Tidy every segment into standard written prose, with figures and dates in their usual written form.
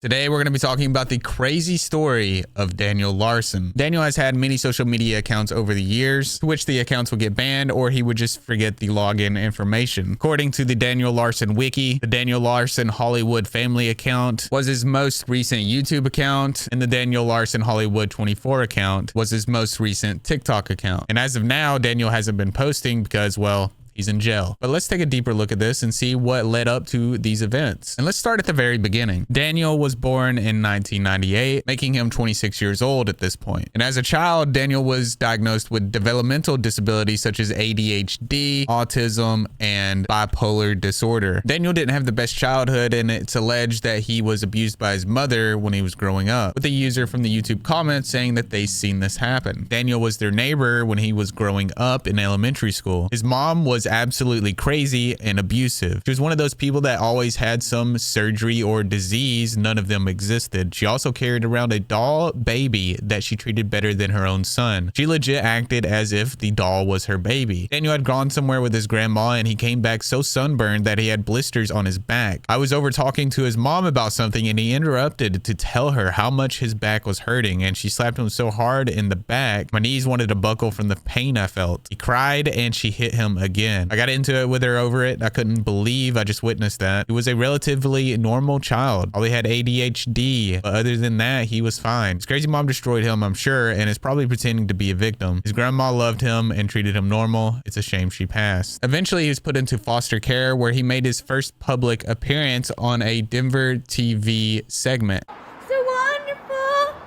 Today, we're going to be talking about the crazy story of Daniel Larson. Daniel has had many social media accounts over the years, to which the accounts would get banned or he would just forget the login information. According to the Daniel Larson wiki, the Daniel Larson Hollywood family account was his most recent YouTube account, and the Daniel Larson Hollywood 24 account was his most recent TikTok account. And as of now, Daniel hasn't been posting because, well, he's in jail. But let's take a deeper look at this and see what led up to these events. And let's start at the very beginning. Daniel was born in 1998, making him 26 years old at this point. And as a child, Daniel was diagnosed with developmental disabilities such as ADHD, autism, and bipolar disorder. Daniel didn't have the best childhood, and it's alleged that he was abused by his mother when he was growing up, with a user from the YouTube comments saying that they've seen this happen. Daniel was their neighbor when he was growing up in elementary school. His mom was absolutely crazy and abusive. She was one of those people that always had some surgery or disease. None of them existed. She also carried around a doll baby that she treated better than her own son. She legit acted as if the doll was her baby. Daniel had gone somewhere with his grandma and he came back so sunburned that he had blisters on his back. I was over talking to his mom about something and he interrupted to tell her how much his back was hurting, and she slapped him so hard in the back my knees wanted to buckle from the pain I felt. He cried and she hit him again. I got into it with her over it. I couldn't believe I just witnessed that. He was a relatively normal child. Probably had ADHD, but other than that, he was fine. His crazy mom destroyed him, I'm sure, and is probably pretending to be a victim. His grandma loved him and treated him normal. It's a shame she passed. Eventually, he was put into foster care, where he made his first public appearance on a Denver TV segment.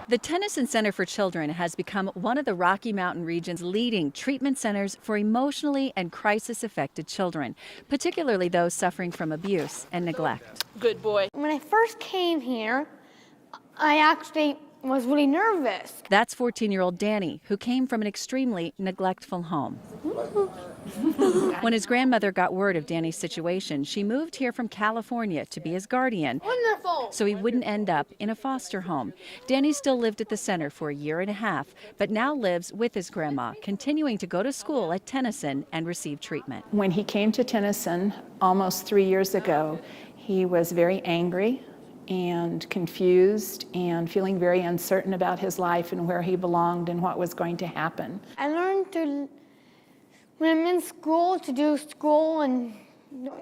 The Tennyson Center for Children has become one of the Rocky Mountain region's leading treatment centers for emotionally and crisis-affected children, particularly those suffering from abuse and neglect. Good boy. When I first came here, I actually was really nervous. That's 14-year-old Danny, who came from an extremely neglectful home. When his grandmother got word of Danny's situation, she moved here from California to be his guardian. Wonderful. So he wouldn't end up in a foster home. Danny still lived at the center for a year and a half, but now lives with his grandma, continuing to go to school at Tennyson and receive treatment. When he came to Tennyson almost 3 years ago, he was very angry and confused and feeling very uncertain about his life and where he belonged and what was going to happen. I learned to, when I'm in school, to do school and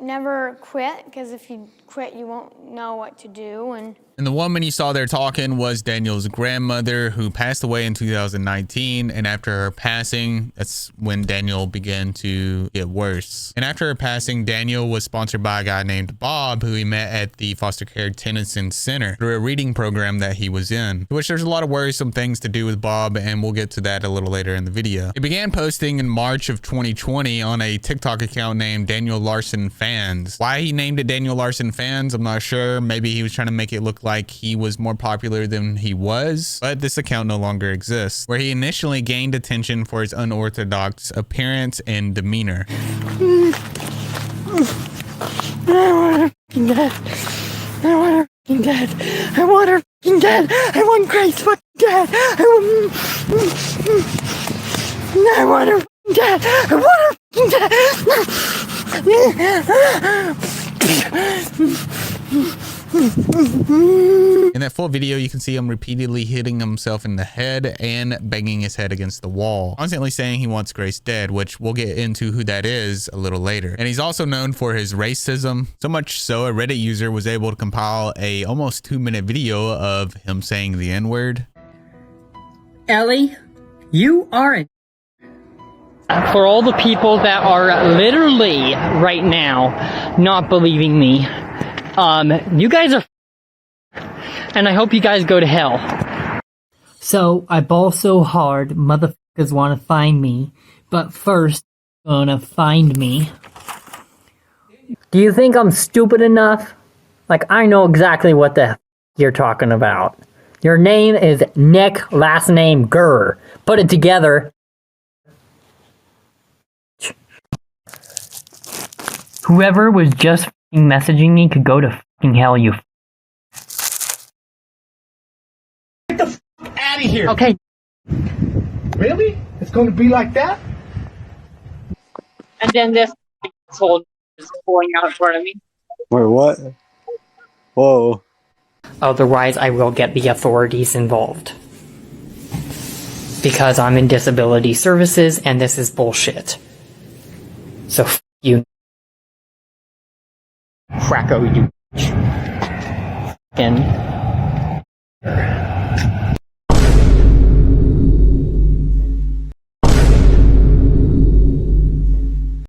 never quit, because if you quit, you won't know what to do. And the woman you saw there talking was Daniel's grandmother, who passed away in 2019. And after her passing, that's when Daniel began to get worse. And after her passing, Daniel was sponsored by a guy named Bob, who he met at the foster care Tennyson Center through a reading program that he was in, which there's a lot of worrisome things to do with Bob, and we'll get to that a little later in the video. He began posting in March of 2020 on a TikTok account named Daniel Larson Fans. Why he named it Daniel Larson Fans, I'm not sure. Maybe he was trying to make it look like he was more popular than he was, but this account no longer exists, where he initially gained attention for his unorthodox appearance and demeanor. I want her dead. I want her dead. I want her dead. I want Grace fucking dead. I want her dead. I want her dead. In that full video, you can see him repeatedly hitting himself in the head and banging his head against the wall, constantly saying he wants Grace dead, which we'll get into who that is a little later. And he's also known for his racism, so much so a Reddit user was able to compile a almost 2-minute video of him saying the N-word. Ellie, you are for all the people that are literally right now not believing me, you guys are and I hope you guys go to hell. So I ball so hard, motherfuckers want to find me, but first, gonna find me. Do you think I'm stupid enough? Like, I know exactly what the you're talking about. Your name is Nick, last name Gurr. Put it together. Whoever was just messaging me could go to fucking hell, you. Get the f*** out of here. Okay. Really? It's going to be like that? And then this asshole is pulling out in front of me. Wait, what? Whoa. Otherwise, I will get the authorities involved. Because I'm in disability services and this is bullshit. So f you. Cracko, you f***ing.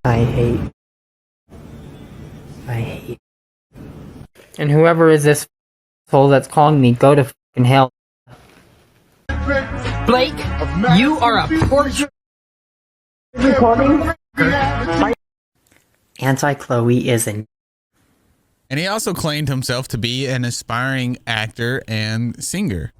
I hate. And whoever is this fool that's calling me, go to fucking hell. Blake, you are a portrait recording. Anti-Chloe is an. And he also claimed himself to be an aspiring actor and singer.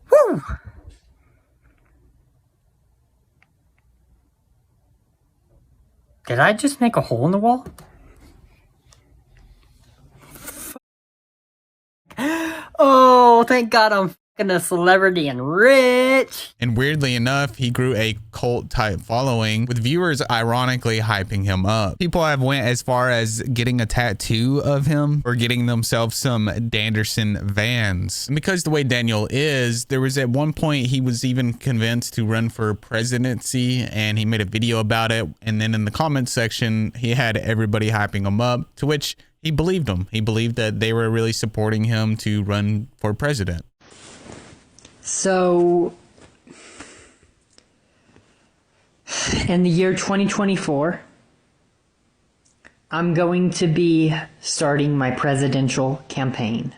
Woo! Did I just make a hole in the wall? Oh, thank God I'm fucking a celebrity and rich. And weirdly enough, he grew a cult type following, with viewers ironically hyping him up. People have went as far as getting a tattoo of him or getting themselves some Danderson Vans. And because the way Daniel is, there was at one point he was even convinced to run for presidency, and he made a video about it. And then in the comment section, he had everybody hyping him up, to which he believed them. He believed that they were really supporting him to run for president. So, in the year 2024, I'm going to be starting my presidential campaign.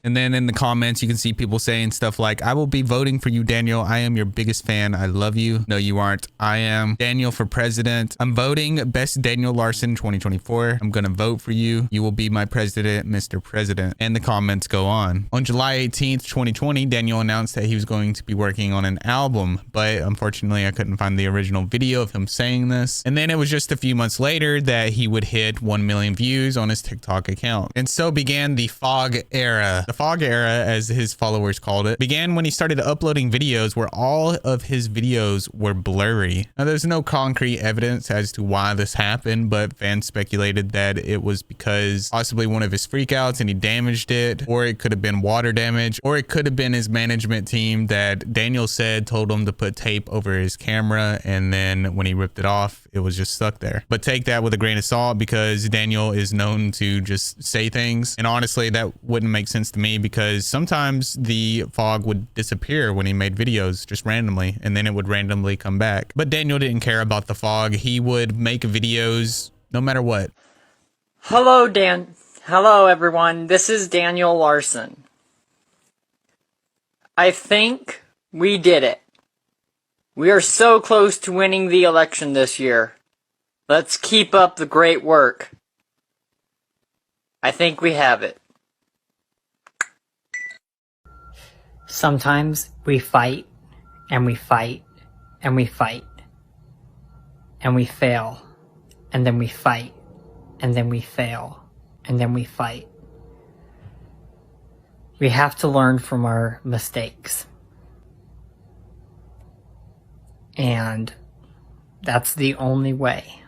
And then in the comments, you can see people saying stuff like, I will be voting for you, Daniel. I am your biggest fan. I love you. No, you aren't. I am. Daniel for president. I'm voting best Daniel Larson 2024. I'm going to vote for you. You will be my president, Mr. President. And the comments go on. On July 18th, 2020, Daniel announced that he was going to be working on an album, but unfortunately I couldn't find the original video of him saying this. And then it was just a few months later that he would hit 1 million views on his TikTok account. And so began the fog era. The fog era, as his followers called it, began when he started uploading videos where all of his videos were blurry. Now, there's no concrete evidence as to why this happened, but fans speculated that it was because possibly one of his freakouts and he damaged it, or it could have been water damage, or it could have been his management team that Daniel said told him to put tape over his camera, and then when he ripped it off, it was just stuck there. But take that with a grain of salt, because Daniel is known to just say things, and honestly that wouldn't make sense to me, because sometimes the fog would disappear when he made videos just randomly, and then it would randomly come back. But Daniel didn't care about the fog. He would make videos no matter what. Hello, Hello, everyone. This is Daniel Larson. I think we did it. We are so close to winning the election this year. Let's keep up the great work. I think we have it. Sometimes we fight, and we fight, and we fight, and we fail, and then we fight, and then we fail, and then we fight. We have to learn from our mistakes. And that's the only way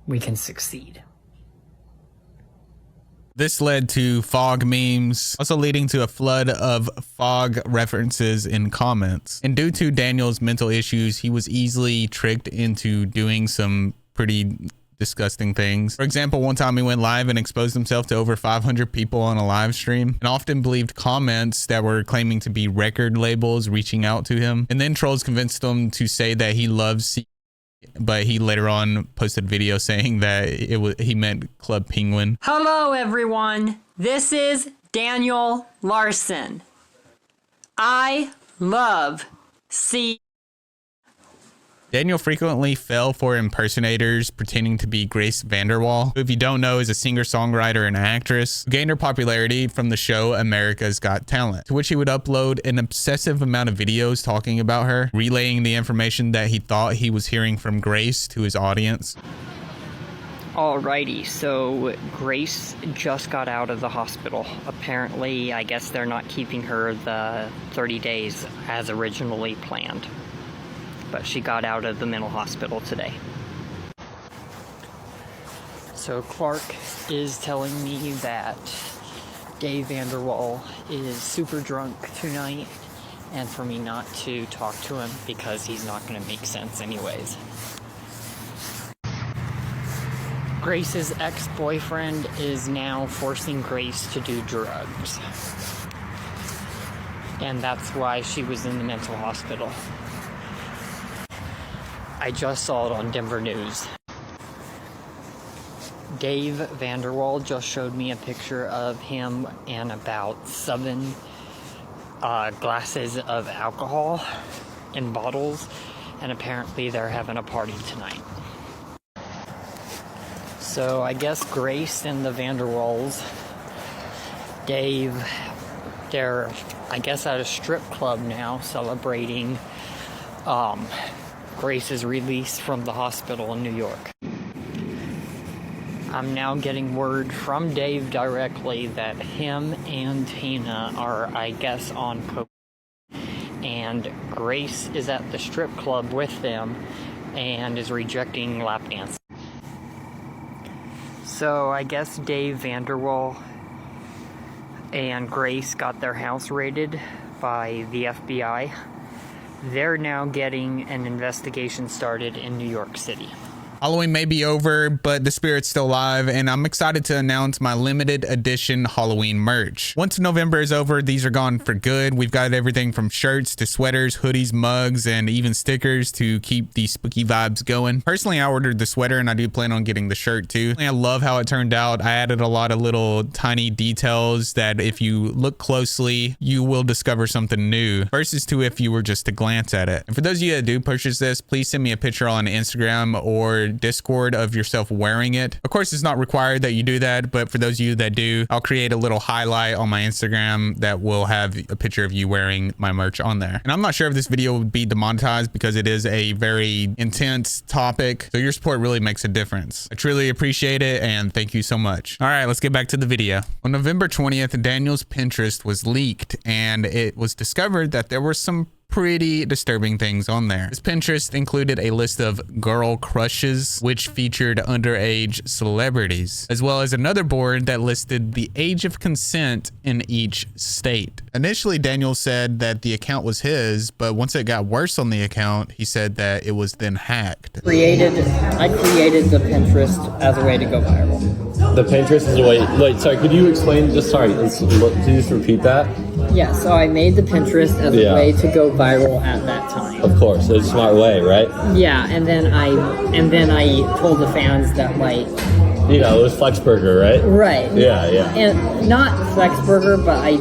we can succeed. This led to fog memes, also leading to a flood of fog references in comments. And due to Daniel's mental issues, he was easily tricked into doing some pretty disgusting things. For example, one time he went live and exposed himself to over 500 people on a live stream, and often believed comments that were claiming to be record labels reaching out to him. And then trolls convinced him to say that he loves, but he later on posted a video saying that he meant Club Penguin. Hello, everyone. This is Daniel Larson. I love C. Daniel frequently fell for impersonators pretending to be Grace Vanderwaal, who, if you don't know, is a singer-songwriter and actress who gained her popularity from the show America's Got Talent, to which he would upload an obsessive amount of videos talking about her, relaying the information that he thought he was hearing from Grace to his audience. Alrighty, so Grace just got out of the hospital. Apparently, I guess they're not keeping her the 30 days as originally planned. But she got out of the mental hospital today. So Clark is telling me that Dave Vanderwall is super drunk tonight, and for me not to talk to him because he's not going to make sense anyways. Grace's ex-boyfriend is now forcing Grace to do drugs. And that's why she was in the mental hospital. I just saw it on Denver News. Dave Vanderwall just showed me a picture of him and about 7 glasses of alcohol in bottles, and apparently they're having a party tonight. So I guess Grace and the Vanderwalls, Dave, they're, I guess, at a strip club now celebrating Grace's release from the hospital in New York. I'm now getting word from Dave directly that him and Tina are, I guess, on coke, and Grace is at the strip club with them and is rejecting lap dance. So I guess Dave Vanderwall and Grace got their house raided by the FBI. They're now getting an investigation started in New York City. Halloween may be over, but the spirit's still alive, and I'm excited to announce my limited edition Halloween merch. Once November is over, these are gone for good. We've got everything from shirts to sweaters, hoodies, mugs, and even stickers to keep the spooky vibes going. Personally, I ordered the sweater, and I do plan on getting the shirt too. I love how it turned out. I added a lot of little tiny details that if you look closely, you will discover something new versus to if you were just to glance at it. And for those of you that do purchase this, please send me a picture on Instagram or Discord of yourself wearing it. Of course, it's not required that you do that, but for those of you that do, I'll create a little highlight on my Instagram that will have a picture of you wearing my merch on there. And I'm not sure if this video would be demonetized because it is a very intense topic, so your support really makes a difference. I truly appreciate it, and thank you so much. All right, let's get back to the video. On November 20th, Daniel's Pinterest was leaked, and it was discovered that there were some pretty disturbing things on there. His Pinterest included a list of girl crushes, which featured underage celebrities, as well as another board that listed the age of consent in each state. Initially, Daniel said that the account was his, but once it got worse on the account, he said that it was then hacked. I created the Pinterest as a way to go viral. The Pinterest is a way. Wait, sorry. Could you explain? Just sorry. Could you just repeat that? Yeah. So I made the Pinterest as a way to go viral at that time. Of course, it's a smart way, right? Yeah, and then I told the fans that, like, you know, it was Flexburger, right? Right. Yeah. And not Flexburger, but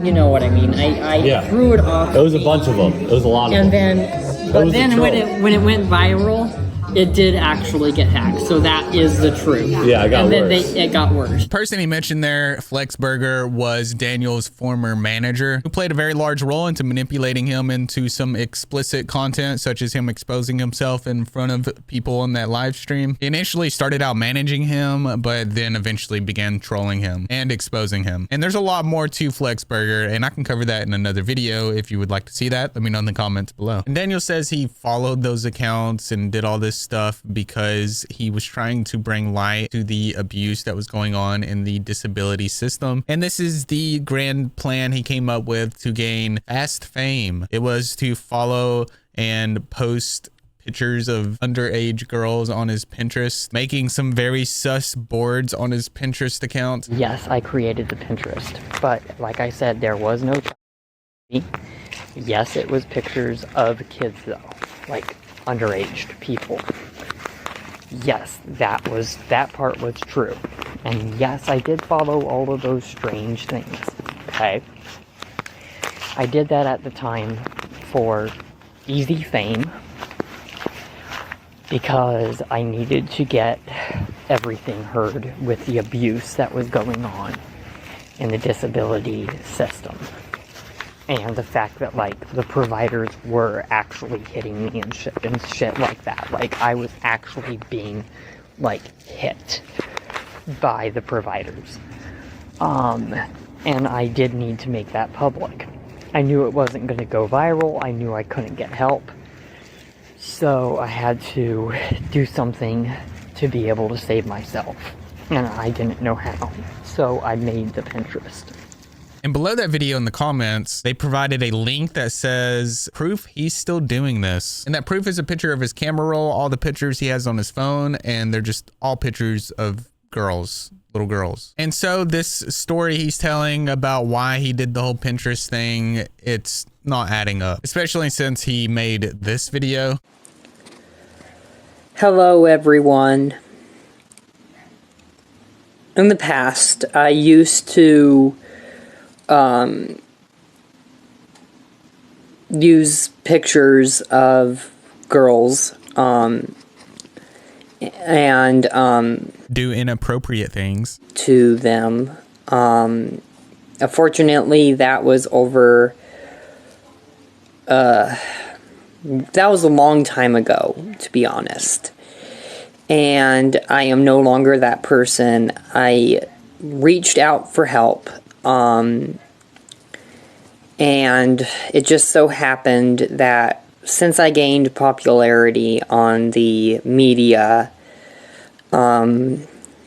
you know what I mean. I threw it off. It was a bunch of them. It was a lot of them. But then when it went viral, it did actually get hacked. So that is the truth. Yeah, it got worse. And then it got worse. The person he mentioned there, Flexburger, was Daniel's former manager who played a very large role into manipulating him into some explicit content, such as him exposing himself in front of people on that live stream. He initially started out managing him, but then eventually began trolling him and exposing him. And there's a lot more to Flexburger, and I can cover that in another video if you would like to see that. Let me know in the comments below. And Daniel says he followed those accounts and did all this stuff because he was trying to bring light to the abuse that was going on in the disability system. And this is the grand plan he came up with to gain fast fame. It was to follow and post pictures of underage girls on his Pinterest, making some very sus boards on his Pinterest account. Yes, I created the Pinterest, but like I said, there was no. Yes, it was pictures of kids though, like underage people. Yes, that part was true. And yes, I did follow all of those strange things. Okay? I did that at the time for easy fame because I needed to get everything heard with the abuse that was going on in the disability system. And the fact that, like, the providers were actually hitting me and shit like that. Like, I was actually being like hit by the providers. And I did need to make that public. I knew it wasn't going to go viral. I knew I couldn't get help. So I had to do something to be able to save myself. And I didn't know how. So I made the Pinterest. And below that video in the comments, they provided a link that says proof he's still doing this. And that proof is a picture of his camera roll, all the pictures he has on his phone, and they're just all pictures of girls, little girls. And so this story he's telling about why he did the whole Pinterest thing, it's not adding up, especially since he made this video. Hello, everyone. In the past, I used to use pictures of girls and do inappropriate things to them. Unfortunately, that was over. That was a long time ago, to be honest. And I am no longer that person. I reached out for help. And it just so happened that since I gained popularity on the media,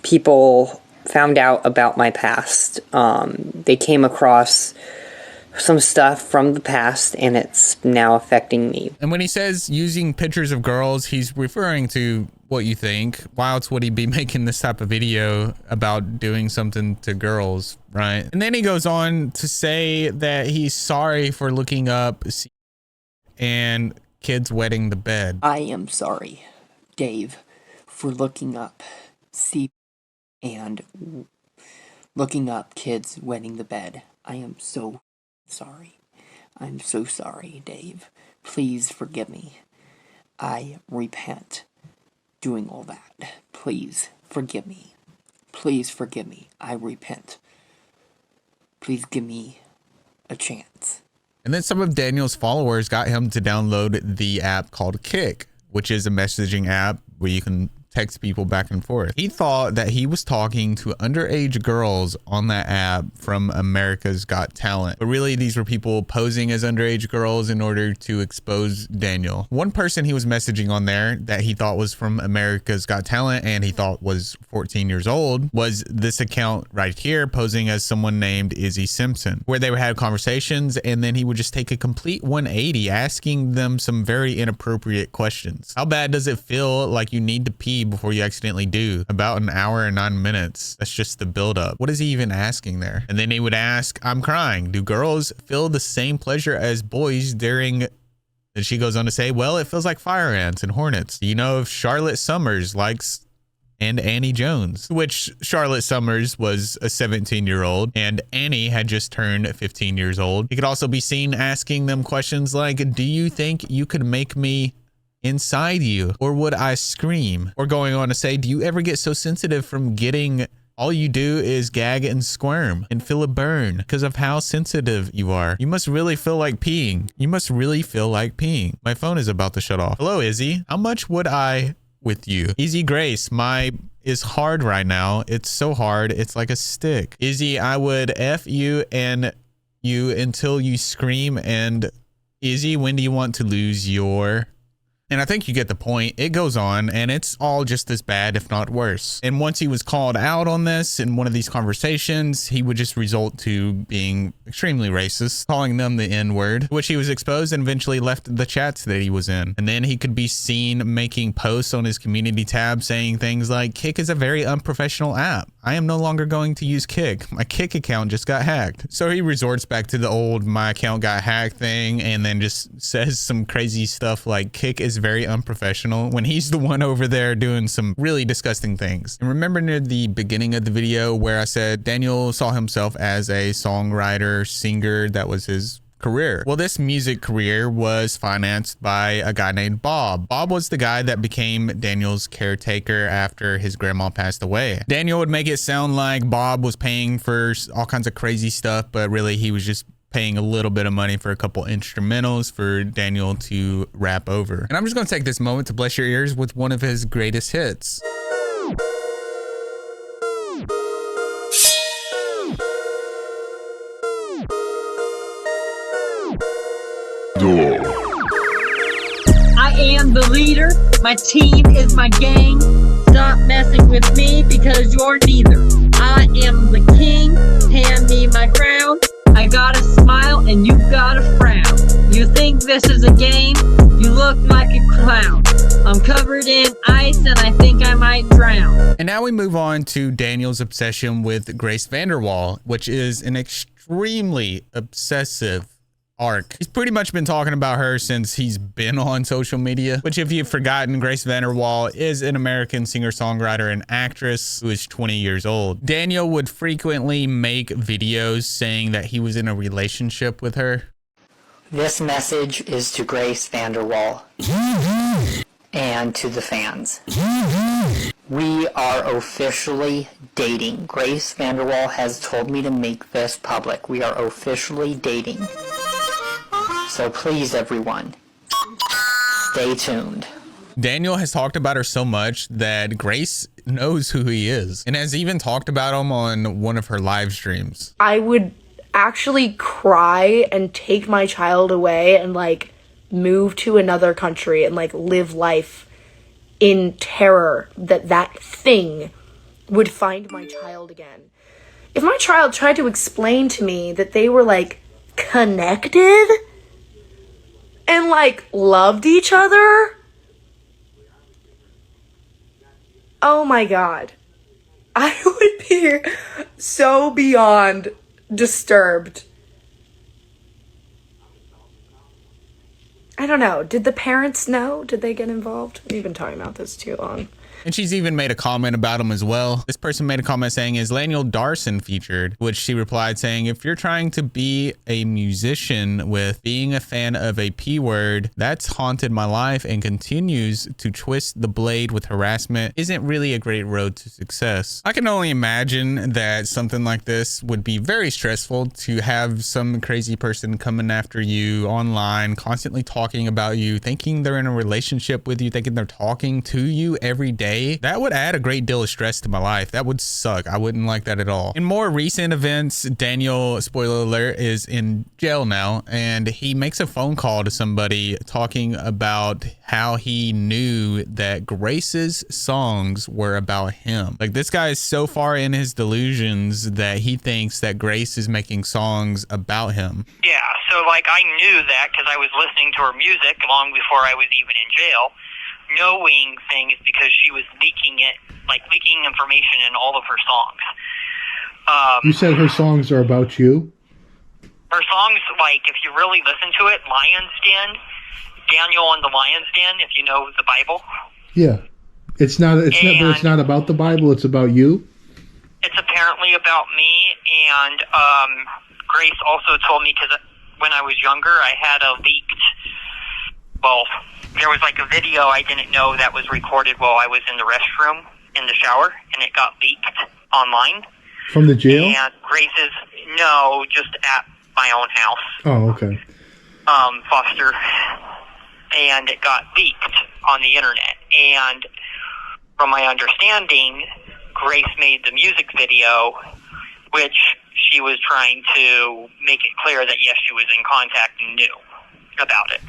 people found out about my past. They came across some stuff from the past, and it's now affecting me. And when he says using pictures of girls, he's referring to what you think. Why else would he be making this type of video about doing something to girls, right? And then he goes on to say that he's sorry for looking up and kids wetting the bed. I am sorry, Dave, for looking up and looking up kids wetting the bed. I am so sorry. I'm so sorry, Dave. Please forgive me. I repent doing all that. Please forgive me. Please forgive me. I repent. Please give me a chance. And then some of Daniel's followers got him to download the app called Kik, which is a messaging app where you can text people back and forth. He thought that he was talking to underage girls on that app from America's Got Talent, but really these were people posing as underage girls in order to expose Daniel. One person he was messaging on there that he thought was from America's Got Talent and he thought was 14 years old was this account right here, posing as someone named Izzy Simpson, where they would have conversations and then he would just take a complete 180, asking them some very inappropriate questions. How bad does it feel like you need to pee before you accidentally do? About an hour and 9 minutes. That's just the buildup. What is he even asking there? And then he would ask, I'm crying. Do girls feel the same pleasure as boys during... And she goes on to say, well, it feels like fire ants and hornets. Do you know if Charlotte Summers likes... and Annie Jones, which Charlotte Summers was a 17-year-old and Annie had just turned 15 years old. He could also be seen asking them questions like, do you think you could make me inside you, or would I scream? Or going on to say, do you ever get so sensitive from getting, all you do is gag and squirm and feel a burn because of how sensitive you are? You must really feel like peeing. You must really feel like peeing. My phone is about to shut off. Hello, Izzy. How much would I with you? Easy Grace, my is hard right now. It's so hard. It's like a stick. Izzy, I would F you and you until you scream. And Izzy, when do you want to lose your... And I think you get the point. It goes on and it's all just as bad, if not worse. And once he was called out on this in one of these conversations, he would just resort to being extremely racist, calling them the N-word, which he was exposed and eventually left the chats that he was in. And then he could be seen making posts on his community tab saying things like, Kik is a very unprofessional app. I am no longer going to use Kik. My Kik account just got hacked. So he resorts back to the old my account got hacked thing and then just says some crazy stuff like Kik is very unprofessional when he's the one over there doing some really disgusting things. And remember near the beginning of the video where I said Daniel saw himself as a songwriter, singer, that was his career. Well, this music career was financed by a guy named Bob. Bob was the guy that became Daniel's caretaker after his grandma passed away. Daniel would make it sound like Bob was paying for all kinds of crazy stuff, but really he was just paying a little bit of money for a couple instrumentals for Daniel to rap over. And I'm just going to take this moment to bless your ears with one of his greatest hits. I am the leader. My team is my gang. Stop messing with me because you're neither. I am the king. Hand me my crown. I got a smile and you got a frown. You think this is a game? You look like a clown. I'm covered in ice and I think I might drown. And now we move on to Daniel's obsession with Grace VanderWaal, which is an extremely obsessive arc. He's pretty much been talking about her since he's been on social media, which if you've forgotten, Grace VanderWaal is an American singer-songwriter and actress who is 20 years old. Daniel would frequently make videos saying that he was in a relationship with her. This message is to Grace VanderWaal and to the fans. We are officially dating. Grace VanderWaal has told me to make this public. We are officially dating. So please, everyone, stay tuned. Daniel has talked about her so much that Grace knows who he is and has even talked about him on one of her live streams. I would actually cry and take my child away and like move to another country and like live life in terror that that thing would find my child again. If my child tried to explain to me that they were like connected and like loved each other, oh my God, I would be so beyond disturbed. I don't know. Did the parents know? Did they get involved? We've been talking about this too long. And she's even made a comment about him as well. This person made a comment saying, is Larson featured? Which she replied saying, if you're trying to be a musician with being a fan of a P word, that's haunted my life and continues to twist the blade with harassment isn't really a great road to success. I can only imagine that something like this would be very stressful to have some crazy person coming after you online, constantly talking about you, thinking they're in a relationship with you, thinking they're talking to you every day. That would add a great deal of stress to my life. That would suck. I wouldn't like that at all. In more recent events, Daniel, spoiler alert, is in jail now, and he makes a phone call to somebody talking about how he knew that Grace's songs were about him. Like, this guy is so far in his delusions that he thinks that Grace is making songs about him. Yeah, so like I knew that because I was listening to her music long before I was even in jail. Knowing things because she was leaking information in all of her songs. You said her songs are about you? Her songs, like, if you really listen to it, Lion's Den, Daniel and the Lion's Den, if you know the Bible. Yeah. It's not about the Bible, it's about you? It's apparently about me, and Grace also told me, because when I was younger, I had a leaked, there was like a video I didn't know that was recorded while I was in the restroom, in the shower, and it got leaked online. From the jail? And Grace's, no, just at my own house. Oh, okay. Foster. And it got leaked on the internet. And from my understanding, Grace made the music video, which she was trying to make it clear that, yes, she was in contact and knew about it.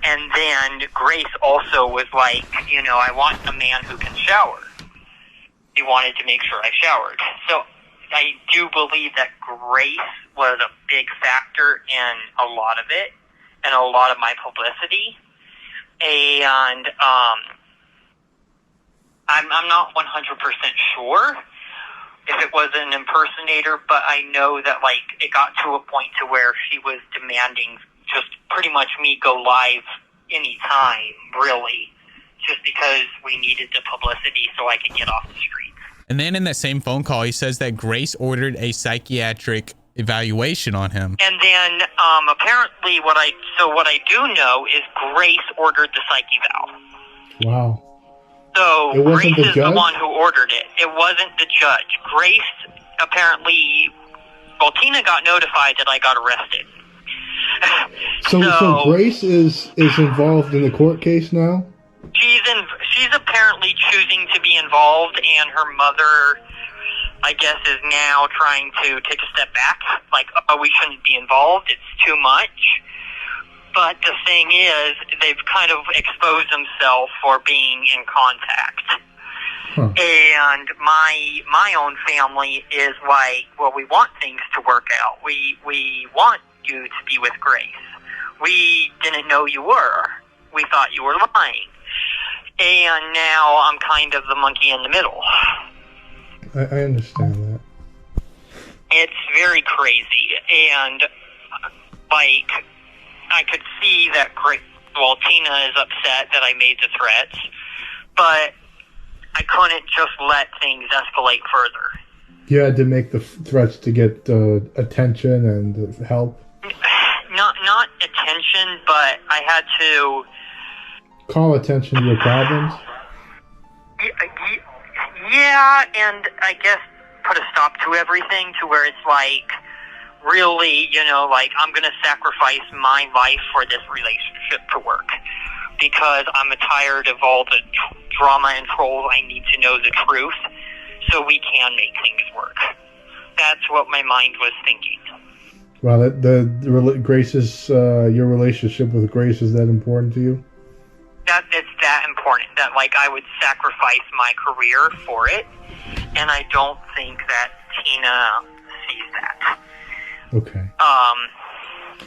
And then Grace also was like, I want a man who can shower. He wanted to make sure I showered. So I do believe that Grace was a big factor in a lot of it and a lot of my publicity. And I'm not 100% sure if it was an impersonator, but I know that it got to a point to where she was demanding just pretty much me go live anytime, really, just because we needed the publicity so I could get off the streets. And then in that same phone call, he says that Grace ordered a psychiatric evaluation on him. And then apparently what I do know is Grace ordered the psych eval. Wow. So Grace is the one who ordered it. It wasn't the judge. Grace apparently, Tina got notified that I got arrested. So Grace is involved in the court case now? She's apparently choosing refusing to be involved, and her mother, I guess, is now trying to take a step back, like, oh, we shouldn't be involved, it's too much. But the thing is, they've kind of exposed themselves for being in contact. Huh. And my own family is like, well, we want things to work out. We want you to be with Grace. We didn't know you were. We thought you were lying. And now I'm kind of the monkey in the middle. I understand that. It's very crazy. And, like, I could see that Tina is upset that I made the threats, but I couldn't just let things escalate further. You had to make the threats to get attention and help? Not attention, but I had to... Call attention to your problems? Yeah, and I guess put a stop to everything to where it's like, really, you know, like, I'm going to sacrifice my life for this relationship to work. Because I'm tired of all the drama and trolls. I need to know the truth so we can make things work. That's what my mind was thinking. Well, Grace's your relationship with Grace, is that important to you? It's that important that, like, I would sacrifice my career for it, and I don't think that Tina sees that. Okay.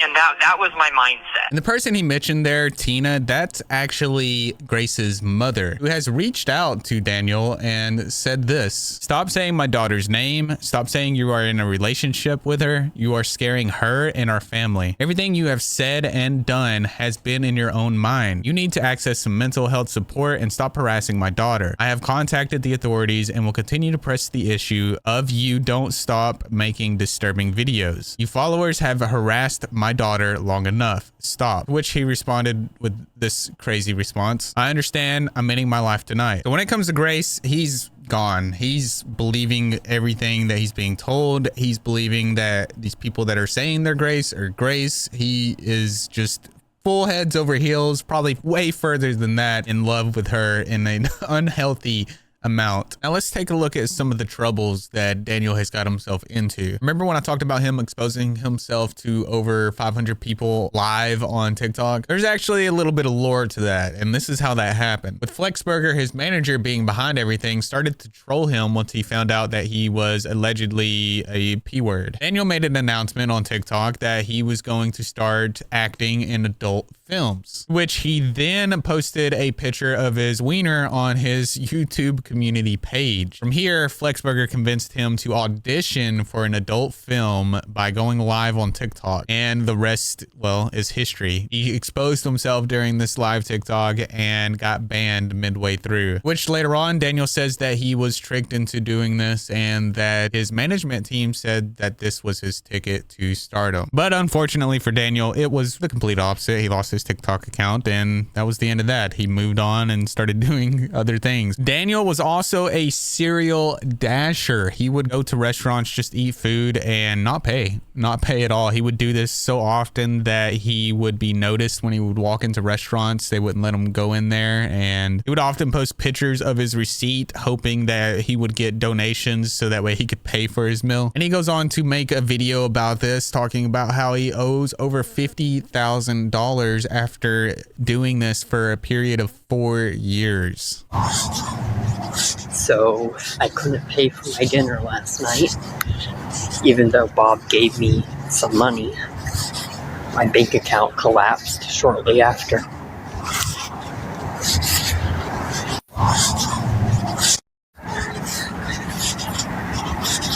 And that was my mindset. And the person he mentioned there, Tina, that's actually Grace's mother, who has reached out to Daniel and said this: stop saying my daughter's name. Stop saying you are in a relationship with her. You are scaring her and our family. Everything you have said and done has been in your own mind. You need to access some mental health support and stop harassing my daughter. I have contacted the authorities and will continue to press the issue of you don't stop making disturbing videos. You followers have harassed my daughter long enough. Stop. Which he responded with this crazy response: I understand. I'm ending my life tonight. So when it comes to Grace, he's gone. He's believing everything that he's being told. He's believing that these people that are saying they're Grace are Grace. He is just full heads over heels, probably way further than that, in love with her in an unhealthy amount. Now let's take a look at some of the troubles that Daniel has got himself into. Remember when I talked about him exposing himself to over 500 people live on TikTok? There's actually a little bit of lore to that, and this is how that happened. With Flexburger, his manager, being behind everything, started to troll him once he found out that he was allegedly a P-word. Daniel made an announcement on TikTok that he was going to start acting in adult films, which he then posted a picture of his wiener on his YouTube community page. From here, Flexburger convinced him to audition for an adult film by going live on TikTok, and the rest, well, is history. He exposed himself during this live TikTok and got banned midway through, which later on Daniel says that he was tricked into doing this and that his management team said that this was his ticket to stardom. But unfortunately for Daniel, it was the complete opposite. He lost his TikTok account and that was the end of that. He moved on and started doing other things. Daniel was also a serial dasher. He would go to restaurants, just eat food and not pay at all. He would do this so often that he would be noticed when he would walk into restaurants. They wouldn't let him go in there, and he would often post pictures of his receipt hoping that he would get donations so that way he could pay for his meal. And he goes on to make a video about this, talking about how he owes over $50,000 after doing this for a period of 4 years. So I couldn't pay for my dinner last night, even though Bob gave me some money. My bank account collapsed shortly after.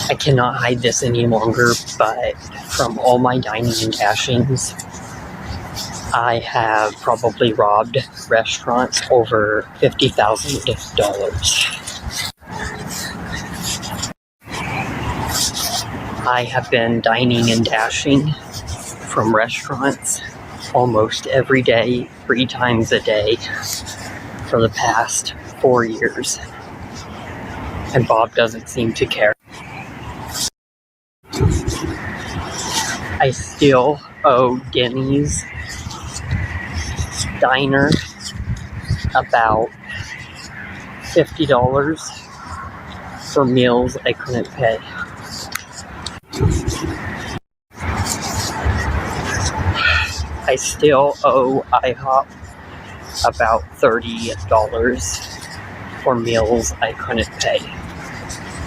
I cannot hide this any longer, but from all my dining and dashings, I have probably robbed restaurants over $50,000. I have been dining and dashing from restaurants almost every day, 3 times a day, for the past 4 years. And Bob doesn't seem to care. I still owe Denny's Diner about $50 for meals I couldn't pay. I still owe IHOP about $30 for meals I couldn't pay.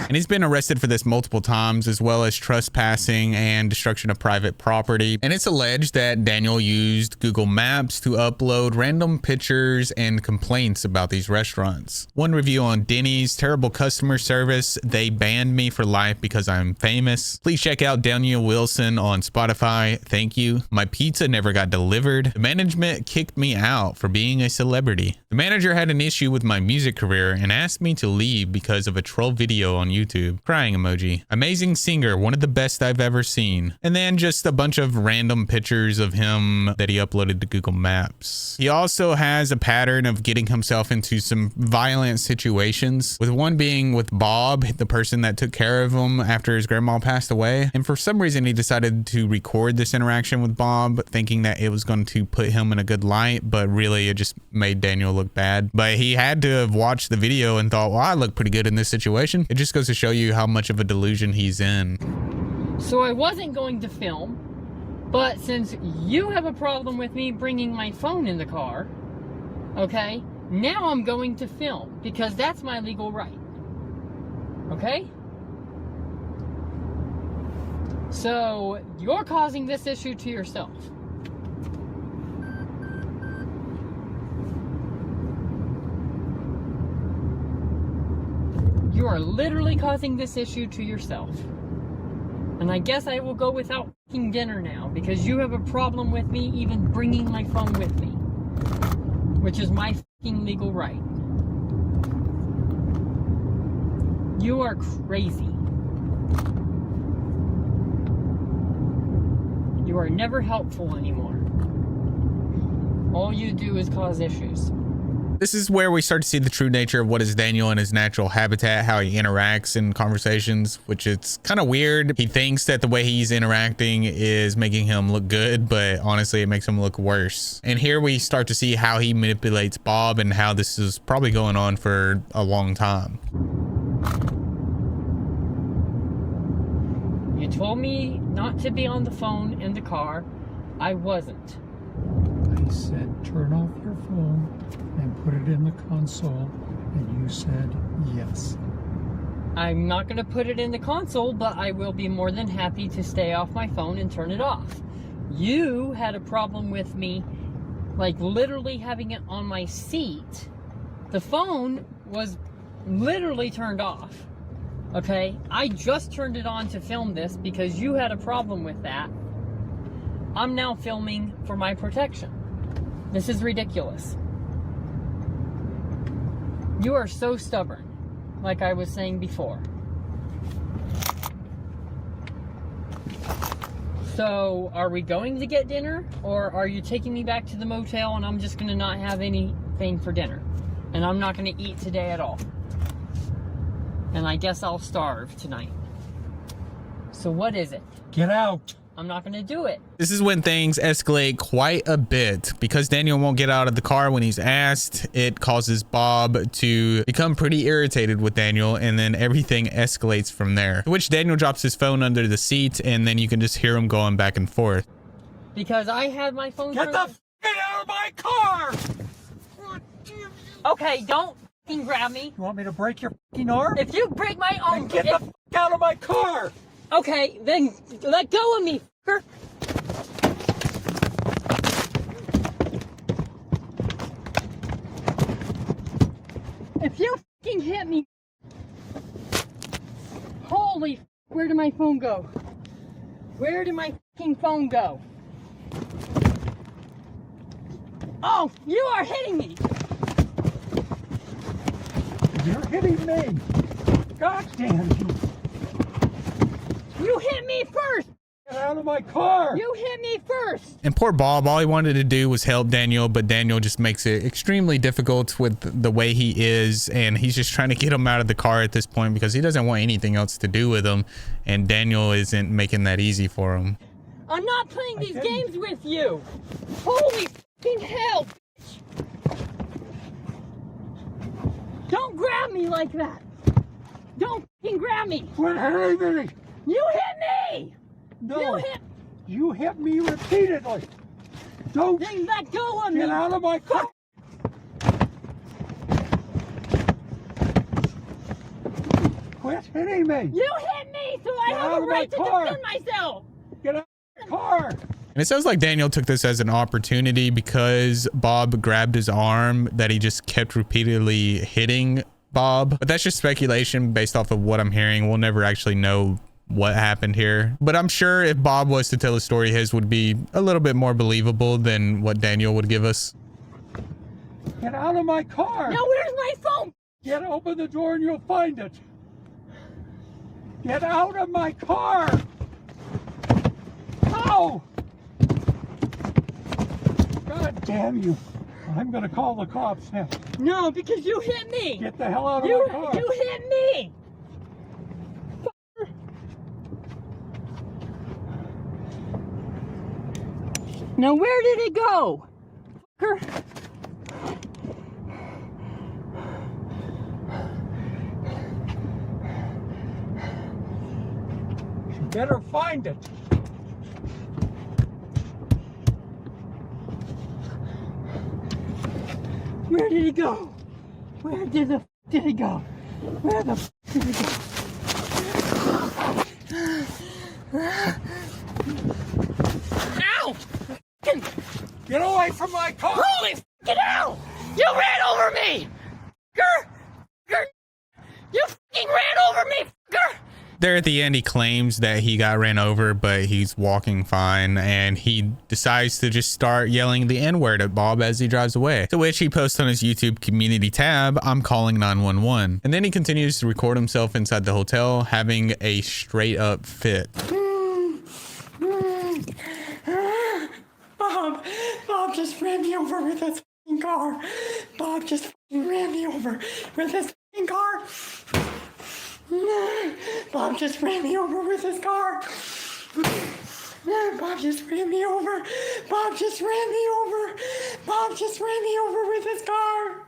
And he's been arrested for this multiple times, as well as trespassing and destruction of private property. And it's alleged that Daniel used Google Maps to upload random pictures and complaints about these restaurants. One review on Denny's: terrible customer service. They banned me for life because I'm famous. Please check out Daniel Wilson on Spotify. Thank you. My pizza never got delivered. The management kicked me out for being a celebrity. The manager had an issue with my music career and asked me to leave because of a troll video on YouTube. Crying emoji. Amazing singer, one of the best I've ever seen. And then just a bunch of random pictures of him that he uploaded to Google Maps. He also has a pattern of getting himself into some violent situations, with one being with Bob, the person that took care of him after his grandma passed away. And for some reason, he decided to record this interaction with Bob, thinking that it was going to put him in a good light, but really it just made Daniel look bad. But he had to have watched the video and thought, well, I look pretty good in this situation. It just goes to show you how much of a delusion he's in. So I wasn't going to film, but since you have a problem with me bringing my phone in the car, okay, now I'm going to film because that's my legal right. Okay? So you're causing this issue to yourself. You are literally causing this issue to yourself. And I guess I will go without f***ing dinner now because you have a problem with me even bringing my phone with me, which is my f***ing legal right. You are crazy. You are never helpful anymore. All you do is cause issues. This is where we start to see the true nature of what is Daniel in his natural habitat, how he interacts in conversations, which it's kind of weird. He thinks that the way he's interacting is making him look good, but honestly, it makes him look worse. And here we start to see how he manipulates Bob and how this is probably going on for a long time. You told me not to be on the phone in the car. I wasn't. I said, turn off your phone and put it in the console, and you said yes. I'm not going to put it in the console, but I will be more than happy to stay off my phone and turn it off. You had a problem with me, like literally having it on my seat. The phone was literally turned off. Okay? I just turned it on to film this because you had a problem with that. I'm now filming for my protection. This is ridiculous. You are so stubborn, like I was saying before. So, are we going to get dinner, or are you taking me back to the motel and I'm just going to not have anything for dinner? And I'm not going to eat today at all. And I guess I'll starve tonight. So what is it? Get out! I'm not going to do it. This is when things escalate quite a bit. Because Daniel won't get out of the car when he's asked, it causes Bob to become pretty irritated with Daniel, and then everything escalates from there. To which Daniel drops his phone under the seat, and then you can just hear him going back and forth. Because I had my phone. Get the f*** out of my car! Okay, don't f***ing grab me. You want me to break your f***ing arm? If you break my arm, then get the f*** out of my car! Okay, then let go of me, f***er. If you f***ing hit me, holy f***, where did my phone go? Where did my f***ing phone go? Oh, you are hitting me! You're hitting me! God damn you! You hit me first! Get out of my car! You hit me first! And poor Bob, all he wanted to do was help Daniel, but Daniel just makes it extremely difficult with the way he is, and he's just trying to get him out of the car at this point because he doesn't want anything else to do with him, and Daniel isn't making that easy for him. I'm not playing these games with you! Holy f***ing hell! Don't grab grab me like that. Don't fucking grab me. Quit hitting me. You hit me. No. You hit me repeatedly. Don't. Then let go of me. Get out of my car. Quit hitting me. You hit me, so I have a right to defend myself. Get out of the car. And it sounds like Daniel took this as an opportunity because Bob grabbed his arm that he just kept repeatedly hitting Bob. But that's just speculation based off of what I'm hearing. We'll never actually know what happened here. But I'm sure if Bob was to tell a story, his would be a little bit more believable than what Daniel would give us. Get out of my car. Now where's my phone? Get open the door and you'll find it. Get out of my car. Ow! God damn you. I'm gonna call the cops now. No, because you hit me. Get the hell out of my car. You hit me. Now where did it go? Fucker. You better find it. Where did he go? Where did the f did he go? Where the f did he go? Ow! Get away from my car! Holy f***ing hell! You ran over me! Fucker! You f***ing ran over me, fucker! There at the end, he claims that he got ran over, but he's walking fine, and he decides to just start yelling the N-word at Bob as he drives away, to which he posts on his YouTube community tab, "I'm calling 911." And then he continues to record himself inside the hotel having a straight up fit. Bob just ran me over with his f***ing car. Bob just f***ing ran me over with his f***ing car. Bob just ran me over with his car. Bob just ran me over. Bob just ran me over. Bob just ran me over with his car.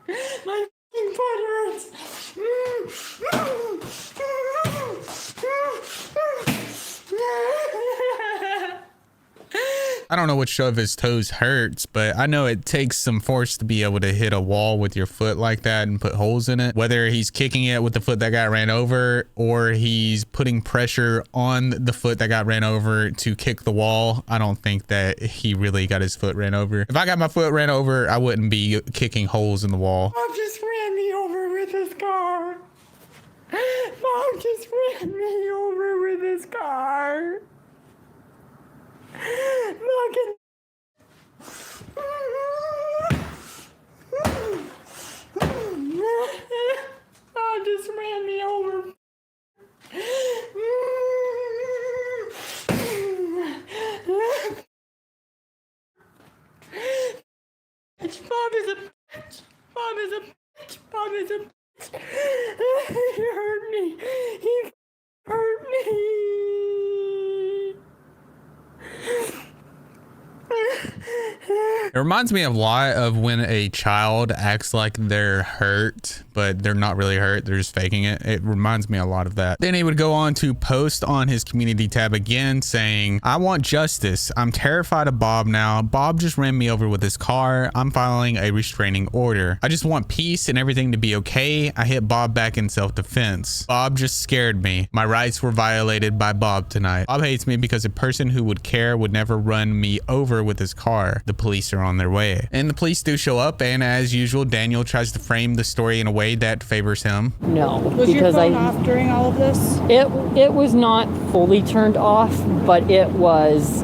My f***ing foot hurts. I don't know which of his toes hurts, but I know it takes some force to be able to hit a wall with your foot like that and put holes in it. Whether he's kicking it with the foot that got ran over or he's putting pressure on the foot that got ran over to kick the wall, I don't think that he really got his foot ran over. If I got my foot ran over, I wouldn't be kicking holes in the wall. Bob just ran me over with his car. Bob just ran me over with his car. Look at Bob just ran me over. Bob is a bitch. Bob is a bitch. Bob is a bitch. He hurt me. He hurt me. It reminds me a lot of when a child acts like they're hurt, but they're not really hurt. They're just faking it. It reminds me a lot of that. Then he would go on to post on his community tab again saying, "I want justice. I'm terrified of Bob now. Bob just ran me over with his car. I'm filing a restraining order. I just want peace and everything to be okay. I hit Bob back in self-defense. Bob just scared me. My rights were violated by Bob tonight. Bob hates me because a person who would care would never run me over with his car. The police are on their way." And the police do show up, and as usual, Daniel tries to frame the story in a way that favors him. No, Was your phone off during all of this? It was not fully turned off, but it was.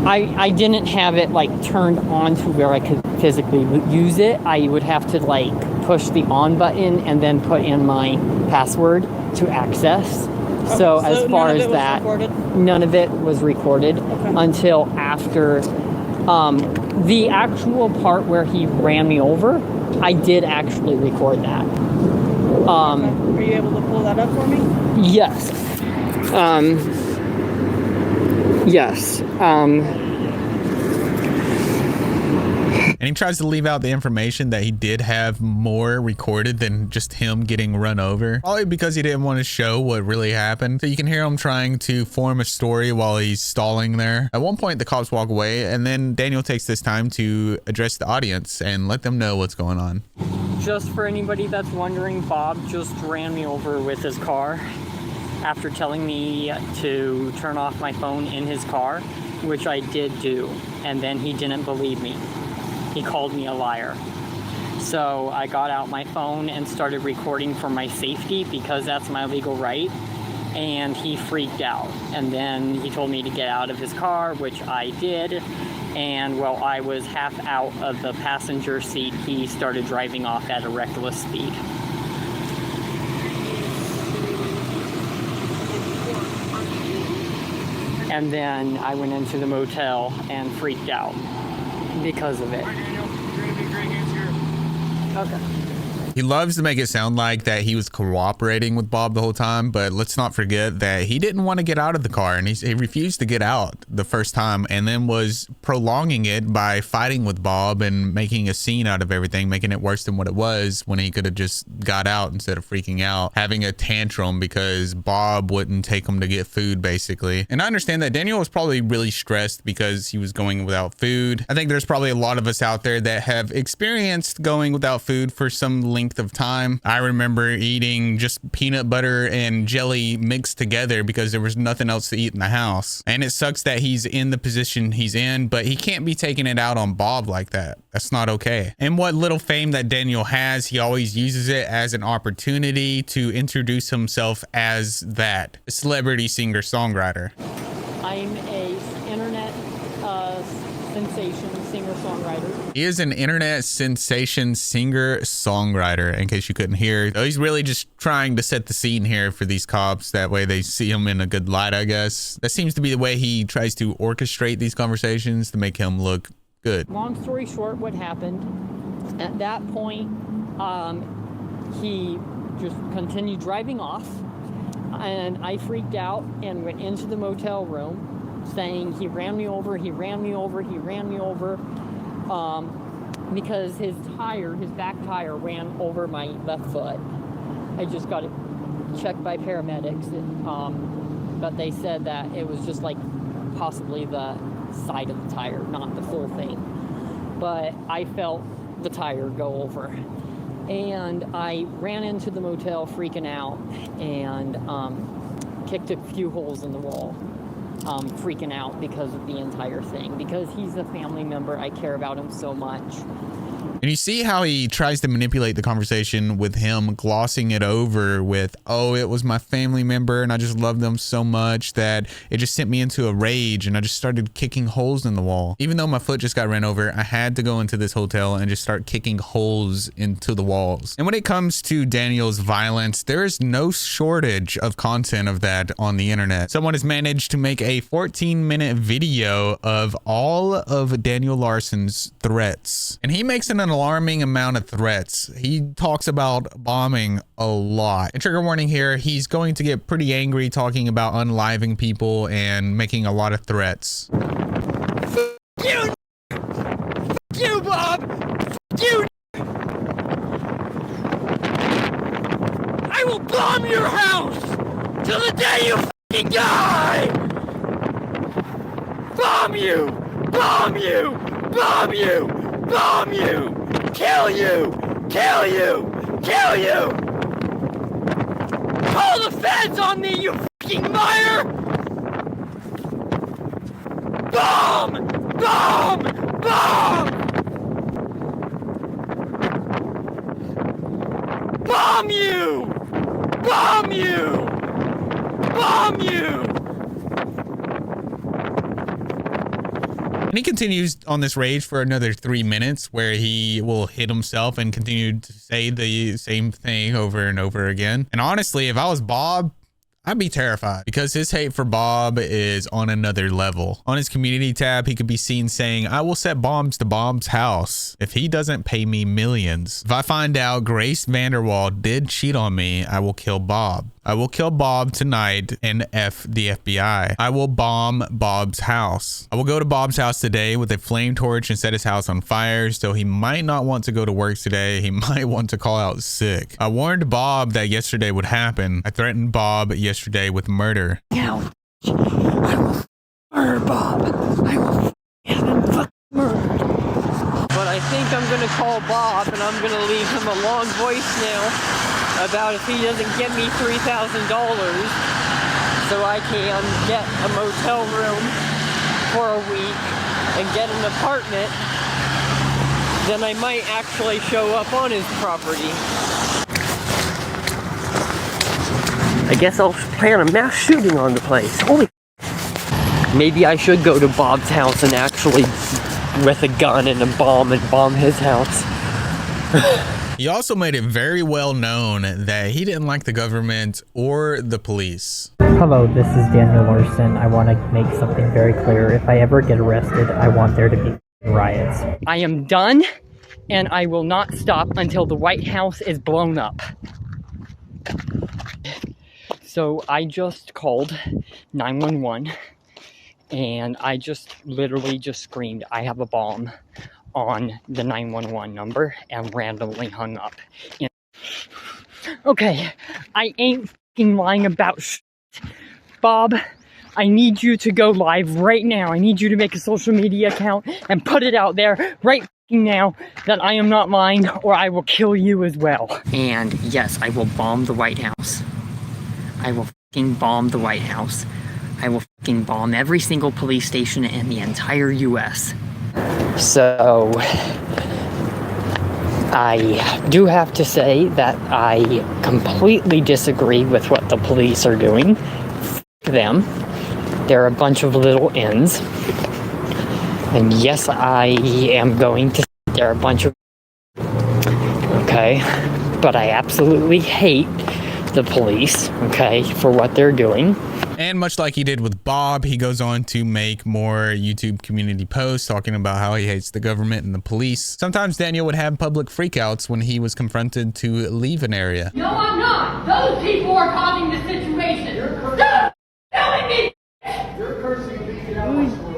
I didn't have it like turned on to where I could physically use it. I would have to like push the on button and then put in my password to access. So as far as that, none of it was recorded until after the actual part where he ran me over. I did actually record that. Are you able to pull that up for me? Yes. Yes. And he tries to leave out the information that he did have more recorded than just him getting run over, probably because he didn't want to show what really happened. So you can hear him trying to form a story while he's stalling there. At one point the cops walk away, and then Daniel takes this time to address the audience and let them know what's going on. Just for anybody that's wondering, Bob just ran me over with his car after telling me to turn off my phone in his car, which I did do, and then he didn't believe me. He called me a liar. So I got out my phone and started recording for my safety because that's my legal right, and he freaked out. And then he told me to get out of his car, which I did, and while I was half out of the passenger seat, he started driving off at a reckless speed. And then I went into the motel and freaked out because of it. Okay. He loves to make it sound like that he was cooperating with Bob the whole time, but let's not forget that he didn't want to get out of the car, and he refused to get out the first time, and then was prolonging it by fighting with Bob and making a scene out of everything, making it worse than what it was when he could have just got out instead of freaking out, having a tantrum because Bob wouldn't take him to get food, basically. And I understand that Daniel was probably really stressed because he was going without food. I think there's probably a lot of us out there that have experienced going without food for some length of time. I remember eating just peanut butter and jelly mixed together because there was nothing else to eat in the house. And it sucks that he's in the position he's in, but he can't be taking it out on Bob like that. That's not okay. And what little fame that Daniel has, he always uses it as an opportunity to introduce himself as that celebrity singer-songwriter. I'm a internet sensation singer-songwriter. He is an internet sensation singer-songwriter, in case you couldn't hear. He's really just trying to set the scene here for these cops. That way they see him in a good light, I guess. That seems to be the way he tries to orchestrate these conversations to make him look good. Long story short, what happened, at that point, he just continued driving off, and I freaked out and went into the motel room saying he ran me over, he ran me over, he ran me over, because his back tire ran over my left foot. I just got it checked by paramedics, but they said that it was just like possibly the side of the tire, not the full thing. But I felt the tire go over. And I ran into the motel freaking out and kicked a few holes in the wall. Freaking out because of the entire thing, because he's a family member. I care about him so much. And you see how he tries to manipulate the conversation with him glossing it over with, oh, it was my family member and I just love them so much that it just sent me into a rage and I just started kicking holes in the wall. Even though my foot just got ran over, I had to go into this hotel and just start kicking holes into the walls. And when it comes to Daniel's violence, there is no shortage of content of that on the internet. Someone has managed to make a 14-minute video of all of Daniel Larson's threats. And he makes an alarming amount of threats. He talks about bombing a lot. And trigger warning here, he's going to get pretty angry talking about unaliving people and making a lot of threats. You! You, Bob! You! I will bomb your house till the day you fucking die! Bomb you! Bomb you! Bomb you! Bomb you! Kill you! Kill you! Kill you! Call the feds on me, you fucking liar! Bomb! Bomb! Bomb! Bomb you! Bomb you! Bomb you! And he continues on this rage for another 3 minutes where he will hit himself and continue to say the same thing over and over again. And honestly, if I was Bob, I'd be terrified because his hate for Bob is on another level. On his community tab, he could be seen saying, I will set bombs to Bob's house if he doesn't pay me millions. If I find out Grace Vanderwall did cheat on me, I will kill Bob. I will kill Bob tonight and F the FBI. I will bomb Bob's house. I will go to Bob's house today with a flame torch and set his house on fire, so he might not want to go to work today. He might want to call out sick. I warned Bob that yesterday would happen. I threatened Bob yesterday with murder. Now, I will murder Bob. I will have him murdered. But I think I'm gonna call Bob and I'm gonna leave him a long voicemail about if he doesn't get me $3,000 so I can get a motel room for a week and get an apartment, then I might actually show up on his property. I guess I'll plan a mass shooting on the place. Holy. Maybe I should go to Bob's house and actually, with a gun and a bomb, and bomb his house. He also made it very well known that he didn't like the government or the police. Hello, this is Daniel Larson. I want to make something very clear. If I ever get arrested, I want there to be riots. I am done, and I will not stop until the White House is blown up. So I just called 911, and I just literally just screamed, I have a bomb, on the 911 number, and randomly hung up. And okay, I ain't fucking lying about shit. Bob, I need you to go live right now. I need you to make a social media account and put it out there right now that I am not lying, or I will kill you as well. And yes, I will bomb the White House. I will fucking bomb the White House. I will fucking bomb every single police station in the entire US. So, I do have to say that I completely disagree with what the police are doing. F them. They're a bunch of little ends. And yes, I am going to say they're a bunch of... Okay? But I absolutely hate the police, okay, for what they're doing. And much like he did with Bob, he goes on to make more YouTube community posts talking about how he hates the government and the police. Sometimes Daniel would have public freakouts when he was confronted to leave an area. No, I'm not. Those people are causing the situation. Stop telling me. You're cursing and being out of my school.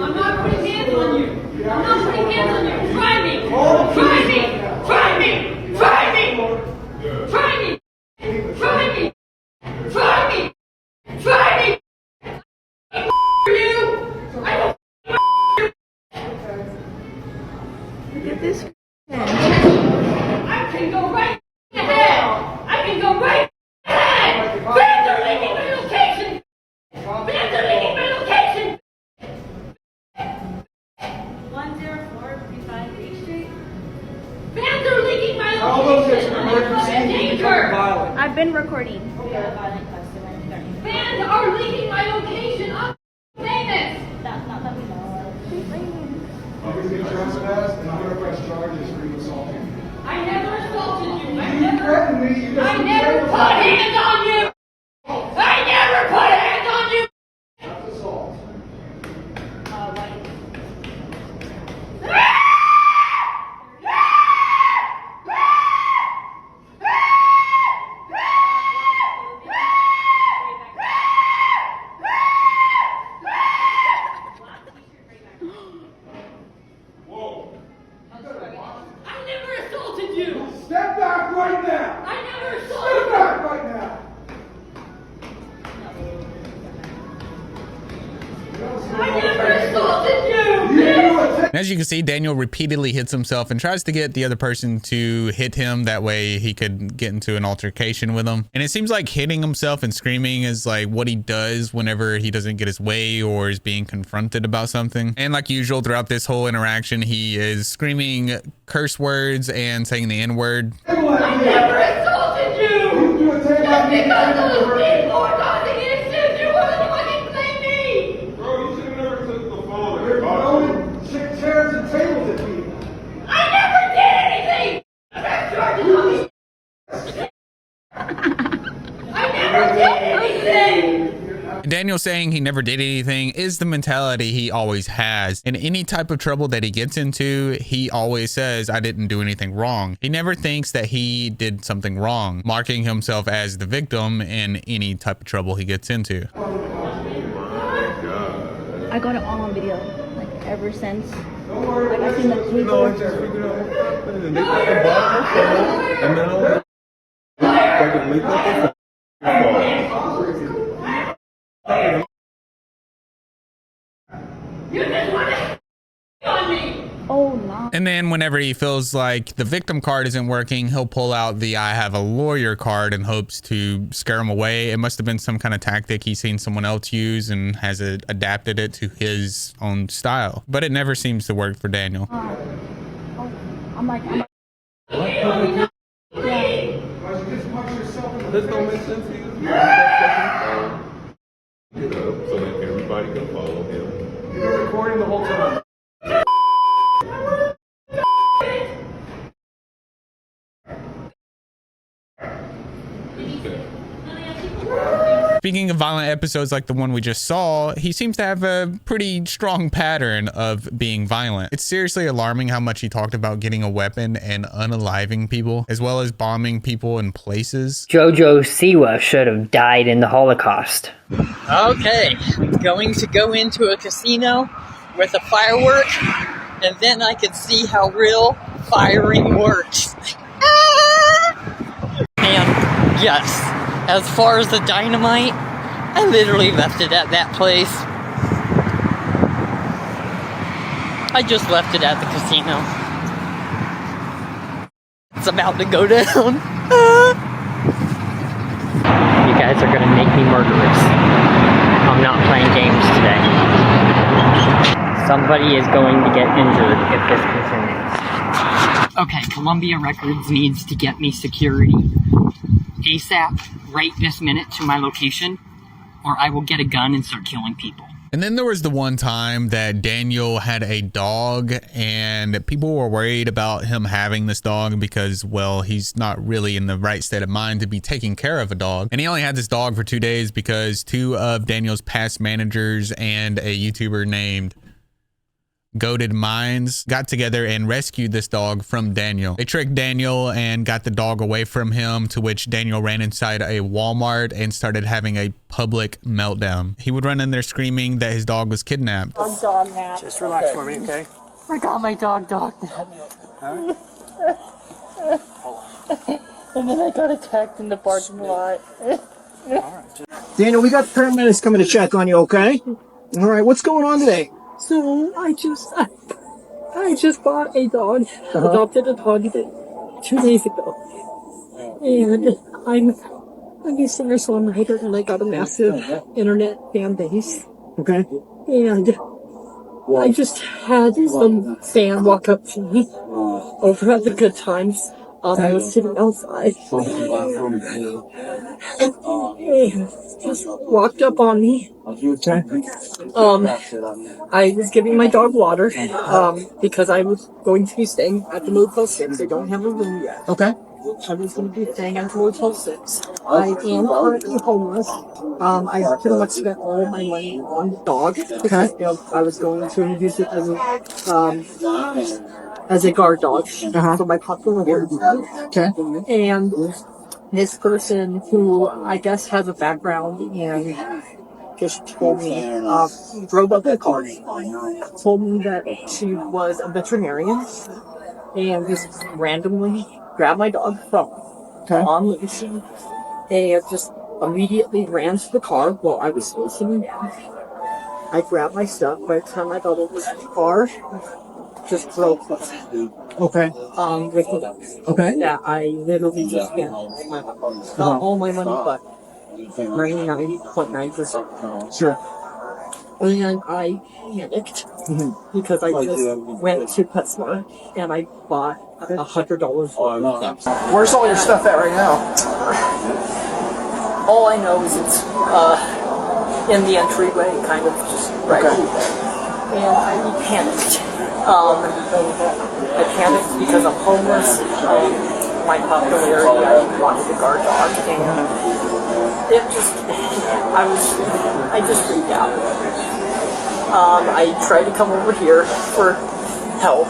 I'm not putting hands on you. I'm not putting hands on you. Try me. Try me. Try me. Try me. Try me. Try me. Try me! Try me! You! I will you! Look at this I can go right ahead! I can go right ahead! Fans are leaking my location! Fans are leaking my location! 10435 Beach Street. Fans are leaking my location! I'm in danger! I've been recording. Fans are leaking my location. I'm famous. That's not that we know of. I'm going to get trespassed and I'm going to press charges for you assaulting me. I never assaulted you. You threatened me. You just never put hands on you. I never put hands on you. That's assault. Step back right now! I never assaulted Step back right now! I never assaulted you! As you can see, Daniel repeatedly hits himself and tries to get the other person to hit him. That way he could get into an altercation with him. And it seems like hitting himself and screaming is like what he does whenever he doesn't get his way or is being confronted about something. And like usual, throughout this whole interaction, he is screaming curse words and saying the N-word. I never assaulted you! Just because those people are causing issues, you want to fucking blame me! Bro, you should have never took the phone. You're throwing chairs and tables at people. I never did anything! Press charges on me! I never did anything! Daniel saying he never did anything is the mentality he always has. In any type of trouble that he gets into, he always says, I didn't do anything wrong. He never thinks that he did something wrong, marking himself as the victim in any type of trouble he gets into. I got it all on video, like ever since. Like I seen the people. You just want to on me. Oh no. And then whenever he feels like the victim card isn't working, he'll pull out the I have a lawyer card in hopes to scare him away. It must have been some kind of tactic he's seen someone else use and has adapted it to his own style. But it never seems to work for Daniel. I'm like. This don't make sense to you. Get up so that everybody can follow him. You've been recording the whole time. Speaking of violent episodes like the one we just saw, he seems to have a pretty strong pattern of being violent. It's seriously alarming how much he talked about getting a weapon and unaliving people, as well as bombing people in places. Jojo Siwa should have died in the Holocaust. Okay, I'm going to go into a casino with a firework, and then I can see how real firing works. And yes, as far as the dynamite, I literally left it at that place. I just left it at the casino. It's about to go down. You guys are gonna make me murderous. I'm not playing games today. Somebody is going to get injured if this continues. Okay, Columbia Records needs to get me security ASAP, right this minute, to my location, or I will get a gun and start killing people. And then there was the one time that Daniel had a dog and people were worried about him having this dog because, well, he's not really in the right state of mind to be taking care of a dog. And he only had this dog for 2 days because 2 of Daniel's past managers and a YouTuber named Goated Minds got together and rescued this dog from Daniel. They tricked Daniel and got the dog away from him, to which Daniel ran inside a Walmart and started having a public meltdown. He would run in there screaming that his dog was kidnapped. Dog nap. Just relax for me, okay? I got my dog nap. And then I got attacked in the parking lot. Daniel, we got the paramedics coming to check on you, okay? All right, what's going on today? So I just bought a dog, adopted a dog 2 days ago, and I'm a singer-songwriter, and I got a massive internet fan base. Okay. And I just had some fan walk up to me over at the Good Times. I was sitting outside, and just walked up on me. I was giving my dog water, because I was going to be staying at the Motel 6. I don't have a room yet. Okay. I was going to be staying at the Motel 6. I am currently homeless. I pretty much spent all my money on the dog. Okay. I was going to use it as a guard dog for my popular. Okay. And this person, who I guess has a background in, just told me, drove up the car, told me that she was a veterinarian, and just randomly grabbed my dog from on leash, and just immediately ran to the car while I was listening. I grabbed my stuff. By the time I got over to the car, just broke. Okay. With the dog. Okay. Yeah, I literally just spent not all my money, but 99.9%. Sure. And I panicked because I just went to PetSmart and I bought $100 worth of stuff. Where's all your stuff at right now? All I know is it's in the entryway, kind of just right here. And I panicked. I panicked because I'm homeless. My popularity, I wanted a guard dog, and I just freaked out. I tried to come over here for help,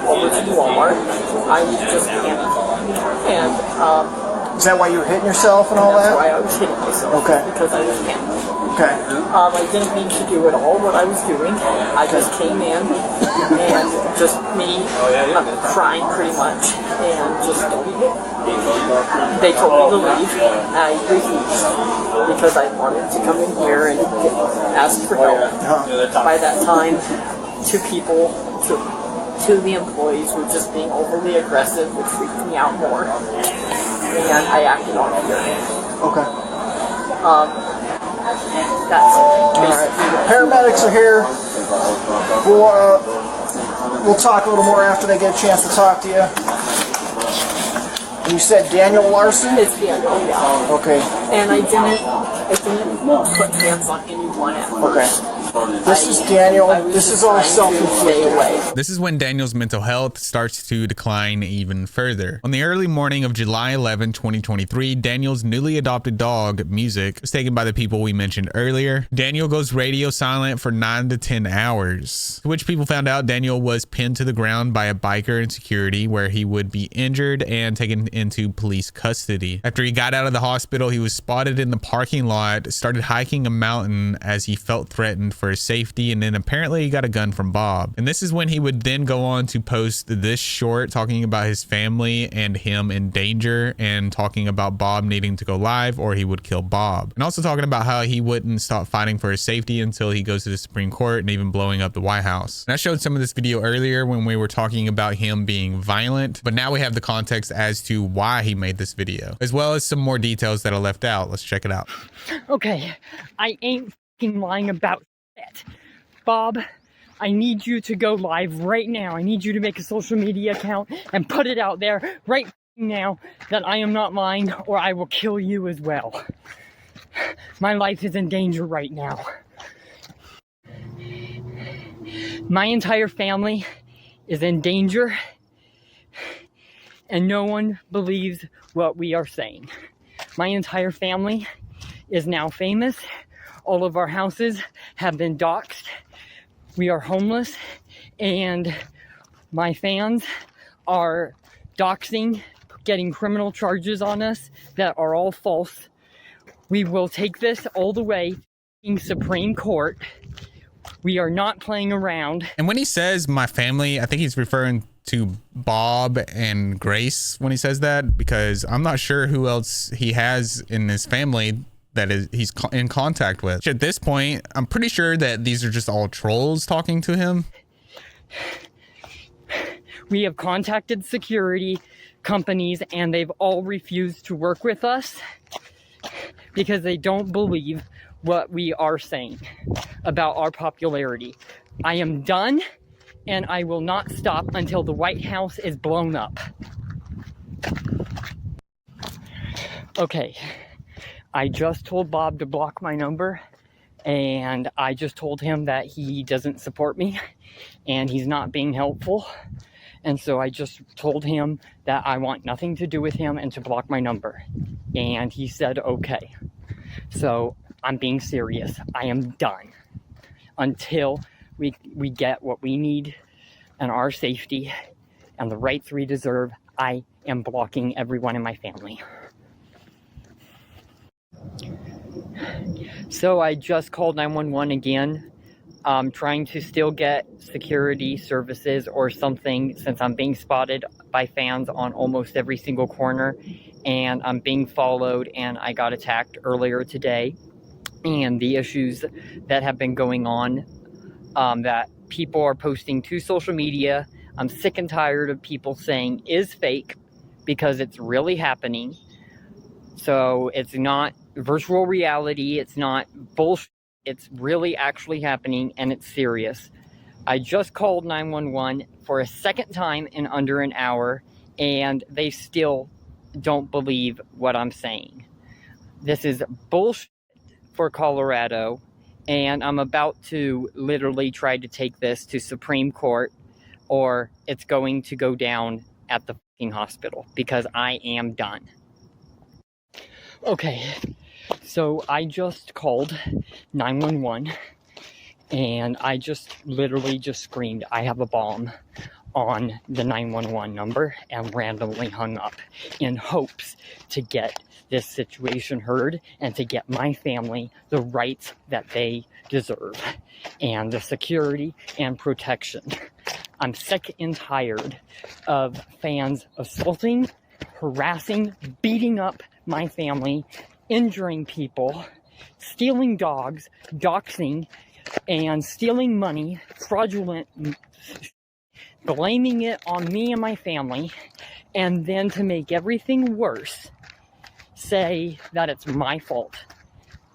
over to Walmart. I was just panicking. And, is that why you were hitting yourself and all that? That's why I was hitting myself. Okay. Because I was panicking. Okay. I didn't mean to do at all what I was doing. I just came in and just me crying pretty much and just they told me to leave. I refused because I wanted to come in here and ask for help. By that time, two the employees were just being overly aggressive, which freaked me out more. And I acted on fear. Okay. That's alright. Paramedics are here. We'll talk a little more after they get a chance to talk to you. You said Daniel Larson? It's Daniel, yeah. Okay. And I didn't put hands on anyone at first. Okay. This is Daniel. This is all self-inflicted. This is when Daniel's mental health starts to decline even further. On the early morning of July 11, 2023, Daniel's newly adopted dog, Music, was taken by the people we mentioned earlier. Daniel goes radio silent for 9 to 10 hours, to which people found out Daniel was pinned to the ground by a biker in security, where he would be injured and taken into police custody. After he got out of the hospital, he was spotted in the parking lot, started hiking a mountain as he felt threatened for his safety, and then apparently he got a gun from Bob. And this is when he would then go on to post this short talking about his family and him in danger, and talking about Bob needing to go live or he would kill Bob, and also talking about how he wouldn't stop fighting for his safety until he goes to the Supreme Court, and even blowing up the White House. And I showed some of this video earlier when we were talking about him being violent, but now we have the context as to why he made this video, as well as some more details that are left out. Let's check it out. Okay, I ain't fucking lying about it. Bob, I need you to go live right now. I need you to make a social media account and put it out there right now that I am not lying, or I will kill you as well. My life is in danger right now. My entire family is in danger, and no one believes what we are saying. My entire family is now famous. All of our houses have been doxxed. We are homeless, and my fans are doxing, getting criminal charges on us that are all false. We will take this all the way to Supreme Court. We are not playing around. And when he says my family, I think he's referring to Bob and Grace when he says that, because I'm not sure who else he has in his family that he's in contact with. At this point, I'm pretty sure that these are just all trolls talking to him. We have contacted security companies, and they've all refused to work with us because they don't believe what we are saying about our popularity. I am done, and I will not stop until the White House is blown up. Okay. I just told Bob to block my number, and I just told him that he doesn't support me and he's not being helpful. And so I just told him that I want nothing to do with him and to block my number. And he said, okay. So I'm being serious. I am done until we get what we need and our safety and the rights we deserve. I am blocking everyone in my family. So I just called 911 again, trying to still get security services or something, since I'm being spotted by fans on almost every single corner, and I'm being followed, and I got attacked earlier today. And the issues that have been going on, that people are posting to social media, I'm sick and tired of people saying is fake, because it's really happening. So it's not virtual reality, it's not bullshit, it's really actually happening, and it's serious. I just called 911 for a second time in under an hour, and they still don't believe what I'm saying. This is bullshit for Colorado, and I'm about to literally try to take this to Supreme Court, or it's going to go down at the fucking hospital, because I am done. Okay, so I just called 911 and I just literally just screamed, I have a bomb, on the 911 number and randomly hung up in hopes to get this situation heard and to get my family the rights that they deserve and the security and protection. I'm sick and tired of fans assaulting, harassing, beating up my family, injuring people, stealing dogs, doxing, and stealing money, fraudulent, blaming it on me and my family, and then to make everything worse, say that it's my fault.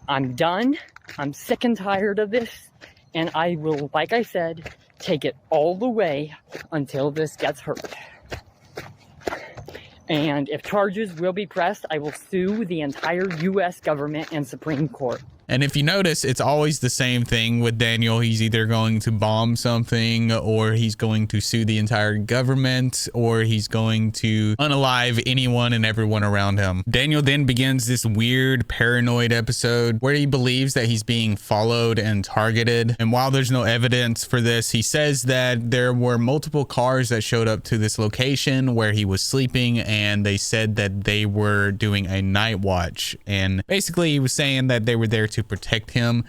I'm done. I'm sick and tired of this, and I will, like I said, take it all the way until this gets heard. And if charges will be pressed, I will sue the entire U.S. government and Supreme Court. And if you notice, it's always the same thing with Daniel. He's either going to bomb something, or he's going to sue the entire government, or he's going to unalive anyone and everyone around him. Daniel then begins this weird paranoid episode where he believes that he's being followed and targeted. And while there's no evidence for this, he says that there were multiple cars that showed up to this location where he was sleeping, and they said that they were doing a night watch. And basically he was saying that they were there to protect him,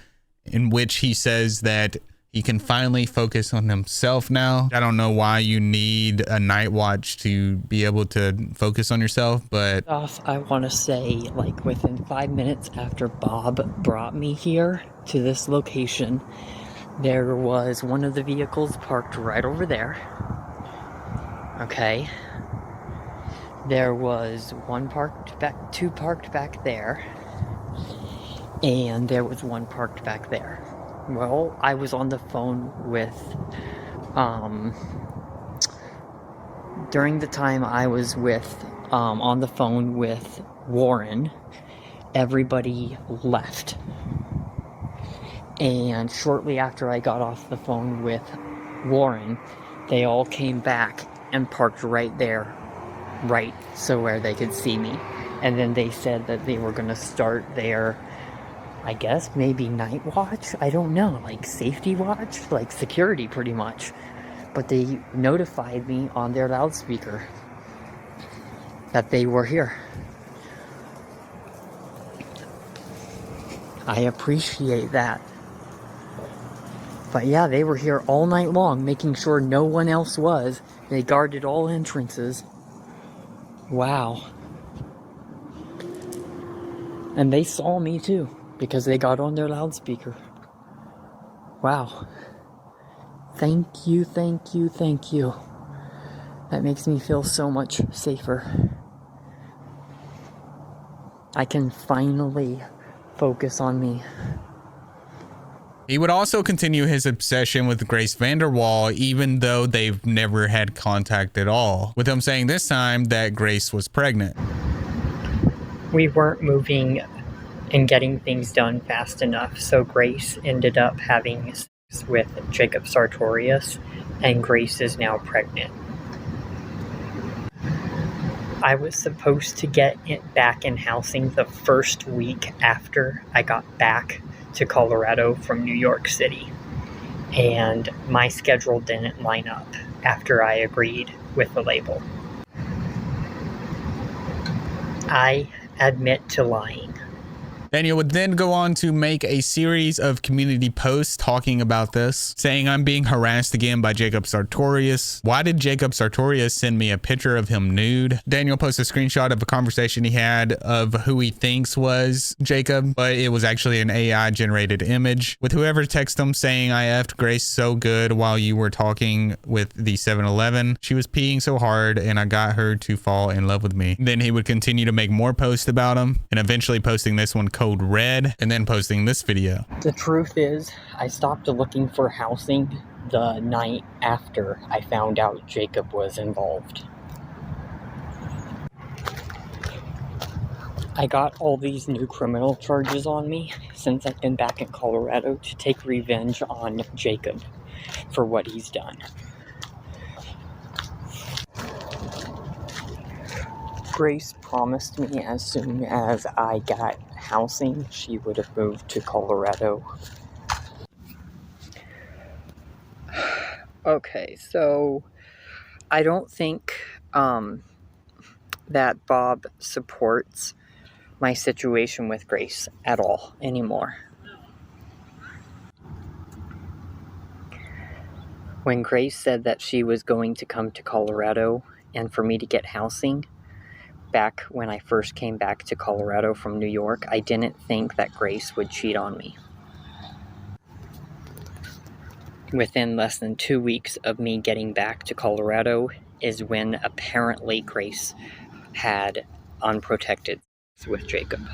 in which he says that he can finally focus on himself now. I don't know why you need a night watch to be able to focus on yourself, but I want to say, like, within 5 minutes after Bob brought me here to this location, there was one of the vehicles parked right over there. Okay. There was two parked back there. And there was one parked back there. Well, I was on the phone with, during the time I was on the phone with Warren, everybody left. And shortly after I got off the phone with Warren, they all came back and parked right there, right so where they could see me. And then they said that they were going to start their, I guess, maybe night watch? I don't know, like safety watch? Like security, pretty much. But they notified me on their loudspeaker that they were here. I appreciate that. But yeah, they were here all night long, making sure no one else was. They guarded all entrances. Wow. And they saw me too, because they got on their loudspeaker. Wow. Thank you, thank you, thank you. That makes me feel so much safer. I can finally focus on me. he would also continue his obsession with Grace VanderWaal, even though they've never had contact at all, with him saying this time that Grace was pregnant. We weren't moving and getting things done fast enough, so Grace ended up having sex with Jacob Sartorius, and Grace is now pregnant. I was supposed to get it back in housing the first week after I got back to Colorado from New York City, and my schedule didn't line up after I agreed with the label. I admit to lying. Daniel would then go on to make a series of community posts talking about this, saying, I'm being harassed again by Jacob Sartorius. Why did Jacob Sartorius send me a picture of him nude? Daniel posts a screenshot of a conversation he had of who he thinks was Jacob, but it was actually an AI generated image, with whoever texted him saying, I effed Grace so good while you were talking with the 7-Eleven. She was peeing so hard and I got her to fall in love with me. Then he would continue to make more posts about him, and eventually posting this one code red, and then posting this video. The truth is, I stopped looking for housing the night after I found out Jacob was involved. I got all these new criminal charges on me since I've been back in Colorado to take revenge on Jacob for what he's done. Grace promised me as soon as I got housing, she would have moved to Colorado. Okay, so I don't think that Bob supports my situation with Grace at all anymore. When Grace said that she was going to come to Colorado and for me to get housing, back when I first came back to Colorado from New York, I didn't think that Grace would cheat on me. Within less than 2 weeks of me getting back to Colorado is when apparently Grace had unprotected sex with Jacob.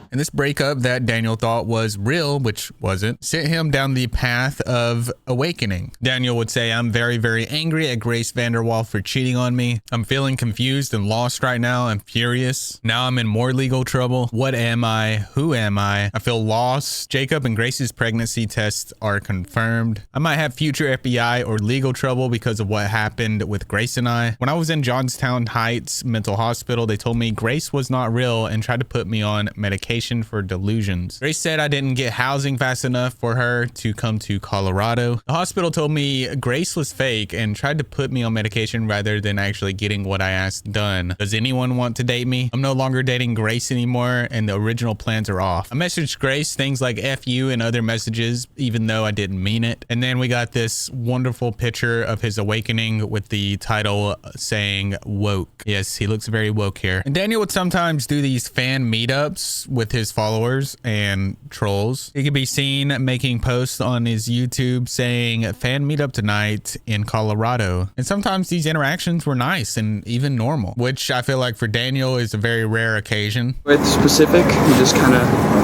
And this breakup that Daniel thought was real, which wasn't, sent him down the path of awakening. Daniel would say, I'm very, very angry at Grace Vanderwall for cheating on me. I'm feeling confused and lost right now. I'm furious. Now I'm in more legal trouble. What am I? Who am I? I feel lost. Jacob and Grace's pregnancy tests are confirmed. I might have future FBI or legal trouble because of what happened with Grace and I. When I was in Johnstown Heights Mental Hospital, they told me Grace was not real and tried to put me on medication for delusions. Grace said I didn't get housing fast enough for her to come to Colorado. The hospital told me Grace was fake and tried to put me on medication rather than actually getting what I asked done. Does anyone want to date me? I'm no longer dating Grace anymore and the original plans are off. I messaged Grace things like F you and other messages even though I didn't mean it. And then we got this wonderful picture of his awakening with the title saying woke. Yes, he looks very woke here. And Daniel would sometimes do these fan meetups with his followers and trolls. He could be seen making posts on his YouTube saying fan meetup tonight in Colorado. And sometimes these interactions were nice and even normal, which I feel like for Daniel is a very rare occasion. With specific, you just kind of...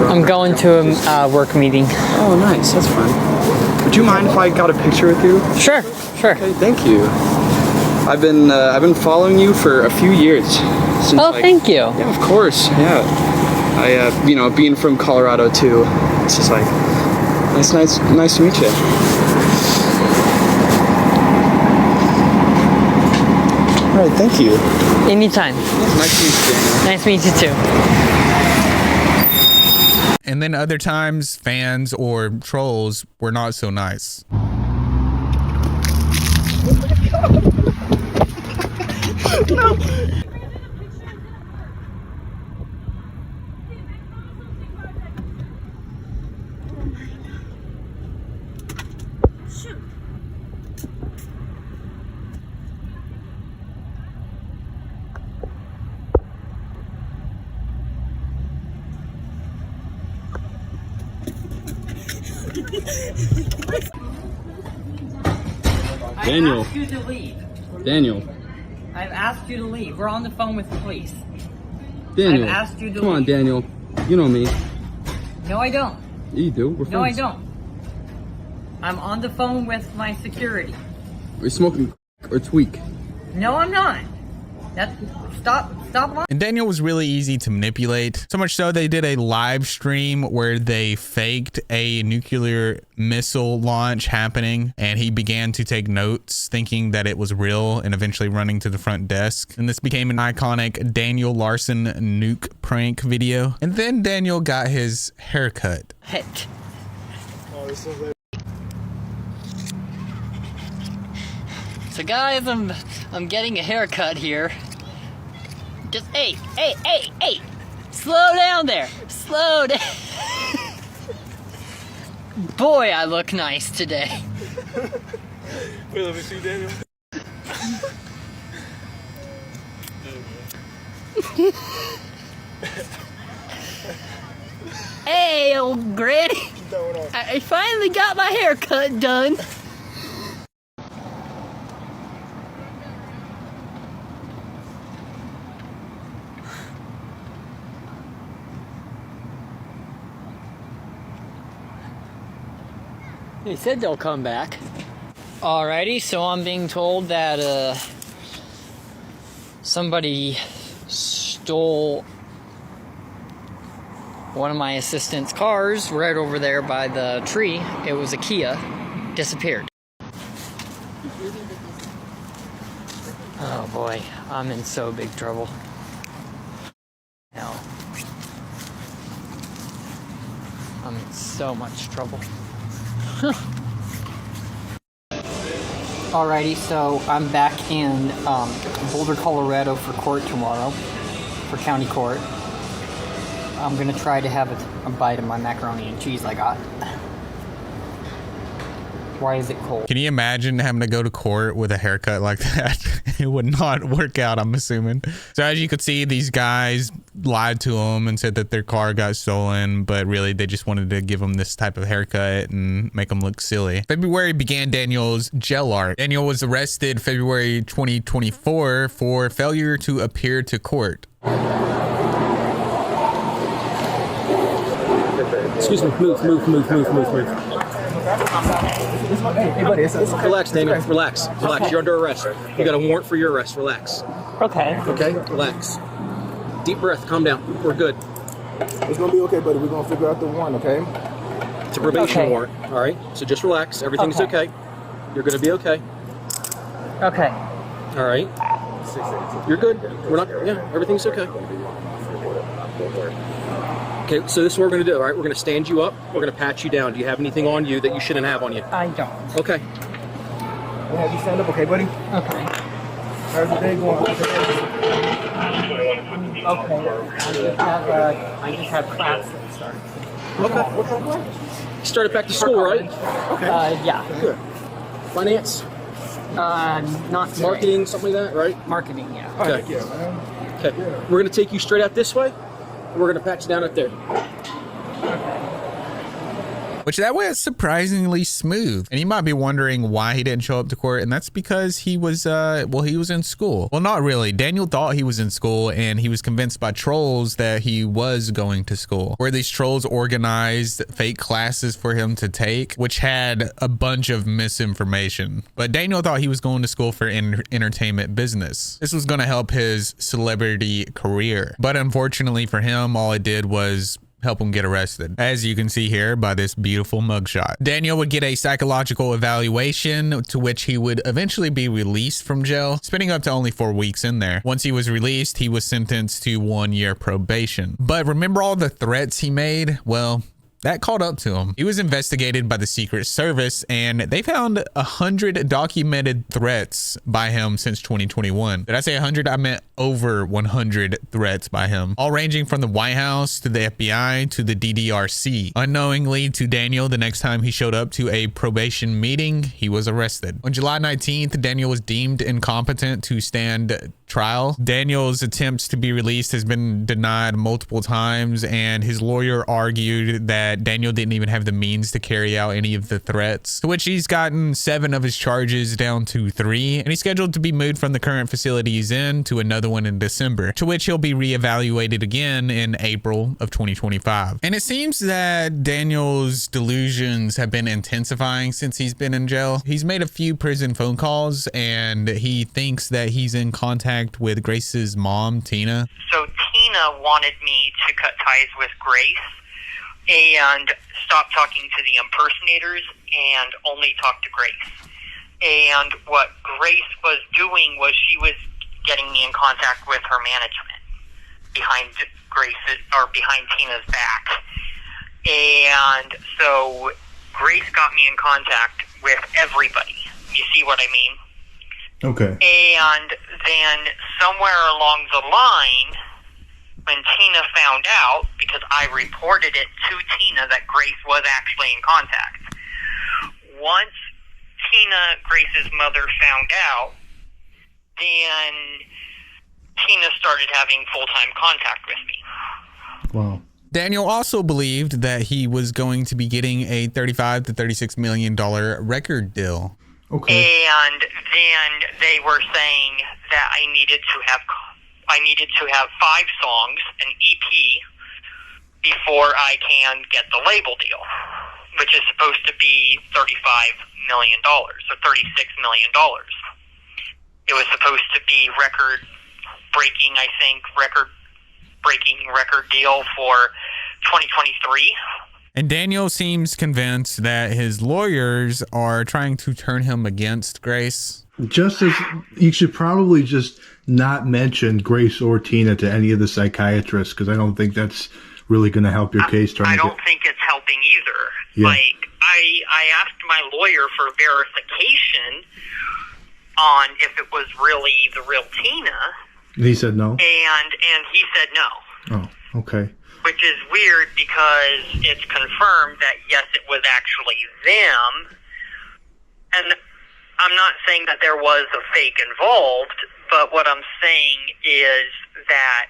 I'm going to a work meeting. Oh, nice. That's fun. Would you mind if I got a picture with you? Sure, sure. Okay, thank you. I've been following you for a few years. Since, thank you. Yeah, of course. Yeah. I, you know, being from Colorado too, it's just like, nice to meet you. All right, thank you. Anytime. Nice to meet you, Daniel. Nice to meet you too. And then other times, fans or trolls were not so nice. No. Daniel. I've asked you to leave. Daniel. I've asked you to leave. We're on the phone with the police. Daniel. I've asked you to Come on, leave. Daniel. You know me. No, I don't. Yeah, you do. We're No, I friends. don't. I'm on the phone with my security. We're smoking or tweak. No, I'm not. Stop. And Daniel was really easy to manipulate. So much so they did a live stream where they faked a nuclear missile launch happening. And he began to take notes thinking that it was real and eventually running to the front desk. And this became an iconic Daniel Larson nuke prank video. And then Daniel got his haircut. Hit. Oh, this is like... So guys, I'm getting a haircut here. Just hey! Slow down there. Slow down. Boy, I look nice today. Wait, let me see, Daniel. Hey, old granny. I finally got my haircut done. They said they'll come back. Alrighty, so I'm being told that somebody stole one of my assistant's cars right over there by the tree. It was a Kia. Disappeared. Oh boy, I'm in so big trouble. Now, I'm in so much trouble. Alrighty, so I'm back in Boulder, Colorado for court tomorrow, for county court. I'm gonna try to have a bite of my macaroni and cheese I got. Why is it cold? Can you imagine having to go to court with a haircut like that? It would not work out, I'm assuming. So as you could see, these guys lied to him and said that their car got stolen, but really they just wanted to give him this type of haircut and make him look silly. February began Daniel's jail arc. Daniel was arrested February 2024 for failure to appear to court. Excuse me, move. Hey, buddy, relax, Daniel. Relax. You're under arrest. You got a warrant for your arrest. Relax. Okay. Okay, relax. Deep breath. Calm down. We're good. It's gonna be okay, buddy. We're gonna figure out the one, okay? It's a probation warrant. All right. So just relax. Everything's okay. You're gonna be okay. Okay. All right. You're good. We're not. Yeah. Everything's okay. Okay, so this is what we're going to do, all right? We're going to stand you up. We're going to pat you down. Do you have anything on you that you shouldn't have on you? I don't. Okay. We'll have you stand up, okay, buddy? Okay. How's the day going? Okay. I just have class that starts. Okay. What kind of class? You started back to school, right? Okay. Yeah. Good. Finance? Not today. Marketing, something like that, right? Marketing, yeah. Okay. Okay. We're going to take you straight out this way. We're going to pat you down up there. Which that way is surprisingly smooth. And you might be wondering why he didn't show up to court. And that's because he was, he was in school. Well, not really. Daniel thought he was in school and he was convinced by trolls that he was going to school, where these trolls organized fake classes for him to take, which had a bunch of misinformation. But Daniel thought he was going to school for entertainment business. This was going to help his celebrity career. But unfortunately for him, all it did was help him get arrested, as you can see here by this beautiful mugshot. Daniel would get a psychological evaluation to which he would eventually be released from jail, spending up to only 4 weeks in there. Once he was released, he was sentenced to 1 year probation. But remember all the threats he made? Well, that caught up to him. He was investigated by the Secret Service and they found 100 documented threats by him since 2021. Did I say 100? I meant over 100 threats by him, all ranging from the White House to the FBI to the DDRC. Unknowingly to Daniel, the next time he showed up to a probation meeting, he was arrested. On July 19th, Daniel was deemed incompetent to stand trial. Daniel's attempts to be released has been denied multiple times, and his lawyer argued that Daniel didn't even have the means to carry out any of the threats, to which he's gotten 7 of his charges down to 3, and he's scheduled to be moved from the current facility he's in to another one in December, to which he'll be reevaluated again in April of 2025. And it seems that Daniel's delusions have been intensifying since he's been in jail. He's made a few prison phone calls and he thinks that he's in contact with Grace's mom, Tina. So Tina wanted me to cut ties with Grace and stop talking to the impersonators and only talk to Grace. And what Grace was doing was she was getting me in contact with her management behind Tina's back. And so Grace got me in contact with everybody. You see what I mean? Okay. And then somewhere along the line, when Tina found out, because I reported it to Tina that Grace was actually in contact, once Grace's mother found out, then Tina started having full-time contact with me. Wow. Daniel also believed that he was going to be getting a $35 to $36 million record deal. Okay. And then they were saying that I needed to have 5 songs, an EP, before I can get the label deal, which is supposed to be $35 million or $36 million. It was supposed to be record-breaking deal for 2023. And Daniel seems convinced that his lawyers are trying to turn him against Grace. Just as you should probably just not mention Grace or Tina to any of the psychiatrists, because I don't think that's really going to help your case. I don't think it's helping either. Yeah. Like, I asked my lawyer for verification on if it was really the real Tina. He said no. And he said no. Oh, okay. Which is weird because it's confirmed that yes, it was actually them. And I'm not saying that there was a fake involved, but what I'm saying is that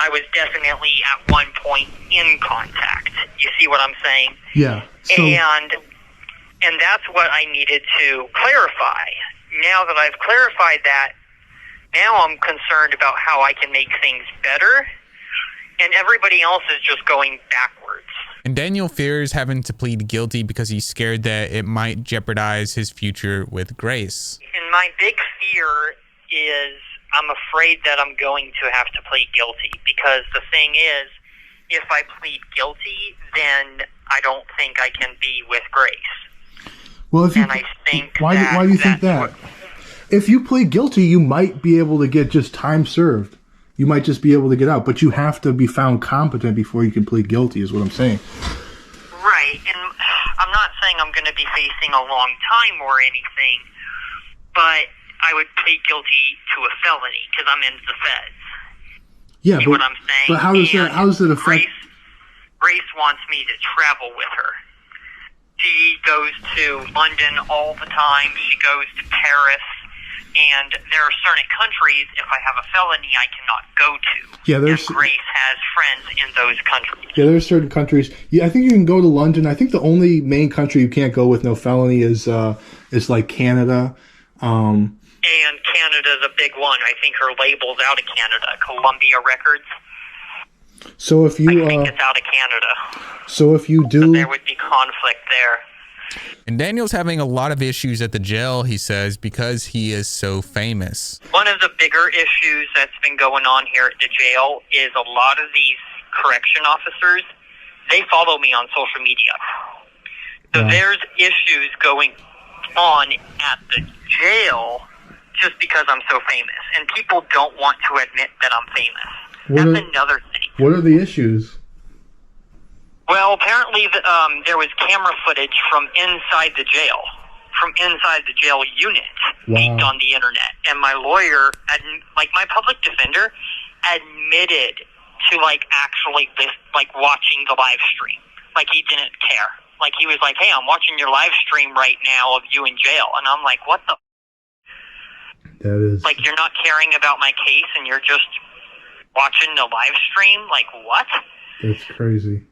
I was definitely at one point in contact. You see what I'm saying? Yeah. So, and that's what I needed to clarify. Now that I've clarified that, now I'm concerned about how I can make things better, and everybody else is just going backwards. And Daniel fears having to plead guilty because he's scared that it might jeopardize his future with Grace. And my big fear is I'm afraid that I'm going to have to plead guilty, because the thing is, if I plead guilty, then I don't think I can be with Grace. well, if you, and I think why do you think that? If you plead guilty, you might be able to get just time served. You might just be able to get out, but you have to be found competent before you can plead guilty, is what I'm saying. Right, and I'm not saying I'm going to be facing a long time or anything, but I would plead guilty to a felony because I'm in the feds. Yeah, See what I'm saying? But how does it affect? Grace wants me to travel with her. She goes to London all the time. She goes to Paris. And there are certain countries, if I have a felony, I cannot go to. Yeah, and Grace has friends in those countries. Yeah, there's certain countries. Yeah, I think you can go to London. I think the only main country you can't go with no felony is like Canada. And Canada's a big one. I think her label's out of Canada. Columbia Records. So if you I think it's out of Canada. So if you do, so there would be conflict there. And Daniel's having a lot of issues at the jail, he says, because he is so famous. One of the bigger issues that's been going on here at the jail is a lot of these correction officers, they follow me on social media. So there's issues going on at the jail just because I'm so famous. And people don't want to admit that I'm famous. That's another thing. What are the issues? Well, apparently there was camera footage from inside the jail, unit, leaked on the internet. And my lawyer, my public defender, admitted to actually watching the live stream. Like he didn't care. Like he was like, "Hey, I'm watching your live stream right now of you in jail," and I'm like, "What the?" That is like you're not caring about my case and you're just watching the live stream. Like what? That's crazy.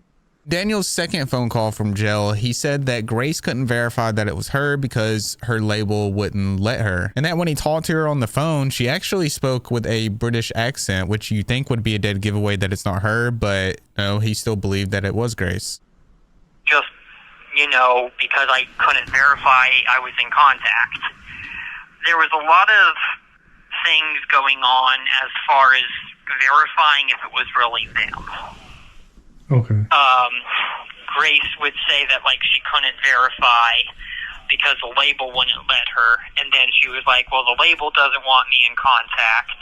Daniel's second phone call from jail, he said that Grace couldn't verify that it was her because her label wouldn't let her. And that when he talked to her on the phone, she actually spoke with a British accent, which you think would be a dead giveaway that it's not her, but no, he still believed that it was Grace. Just, because I couldn't verify I was in contact. There was a lot of things going on as far as verifying if it was really them. Okay. Grace would say that she couldn't verify because the label wouldn't let her, and then she was like, "Well, the label doesn't want me in contact,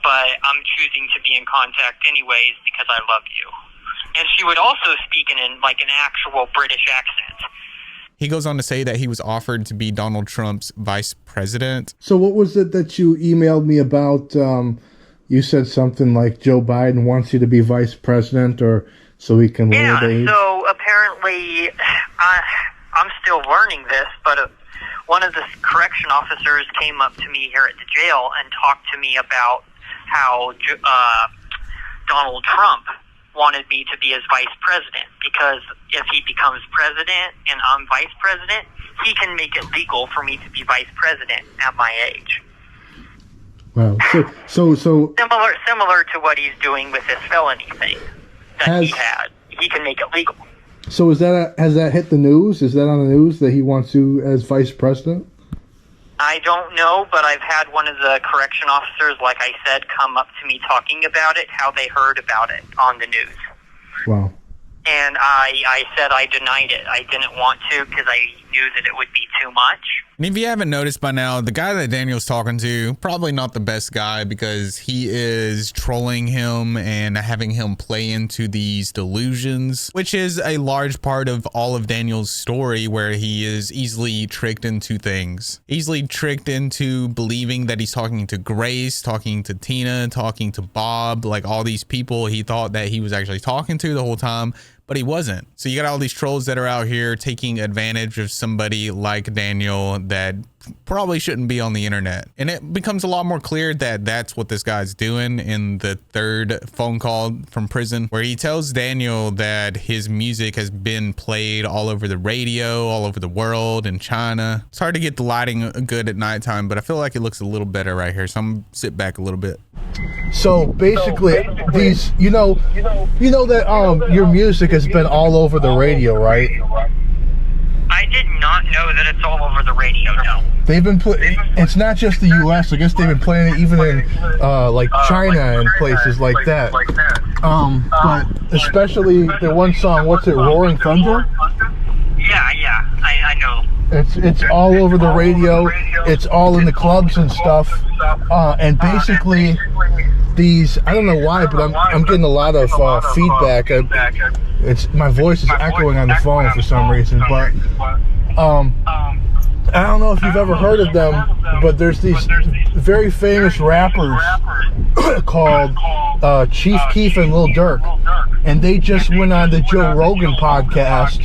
but I'm choosing to be in contact anyways because I love you." And she would also speak in an actual British accent. He goes on to say that he was offered to be Donald Trump's vice president. So what was it that you emailed me about? You said something like Joe Biden wants you to be vice president, or so he can lower the age? So apparently, I'm still learning this, but one of the correction officers came up to me here at the jail and talked to me about how Donald Trump wanted me to be his vice president, because if he becomes president and I'm vice president, he can make it legal for me to be vice president at my age. Wow. So similar to what he's doing with this felony thing that he had. He can make it legal. So has that hit the news? Is that on the news that he wants you as vice president? I don't know, but I've had one of the correction officers, like I said, come up to me talking about it, how they heard about it on the news. Wow. And I said I denied it. I didn't want to because I knew that it would be too much. And if you haven't noticed by now, the guy that Daniel's talking to, probably not the best guy, because he is trolling him and having him play into these delusions, which is a large part of all of Daniel's story, where he is easily tricked into things. Easily tricked into believing that he's talking to Grace, talking to Tina, talking to Bob, like all these people he thought that he was actually talking to the whole time, but he wasn't. So you got all these trolls that are out here taking advantage of somebody like Daniel that probably shouldn't be on the internet. And it becomes a lot more clear that that's what this guy's doing in the third phone call from prison, where he tells Daniel that his music has been played all over the radio, all over the world, in China. It's hard to get the lighting good at nighttime, but I feel like it looks a little better right here. So I'm gonna sit back a little bit. So basically, these, you know that your music has been all over the radio, right? I did not know that it's all over the radio, no. They've been it's not just the U.S. I guess they've been playing it even in like China and places like that. But especially the one song, what's it, Roaring Thunder? Yeah, I know. It's all over the radio. It's all in the clubs and stuff. And basically, these, I don't know why, but I'm getting a lot of feedback. My voice is echoing on the phone for some reason. But I don't know if you've ever heard of them, but there's these very famous rappers called Chief Keef and Lil Durk, and they just went on the Joe Rogan podcast,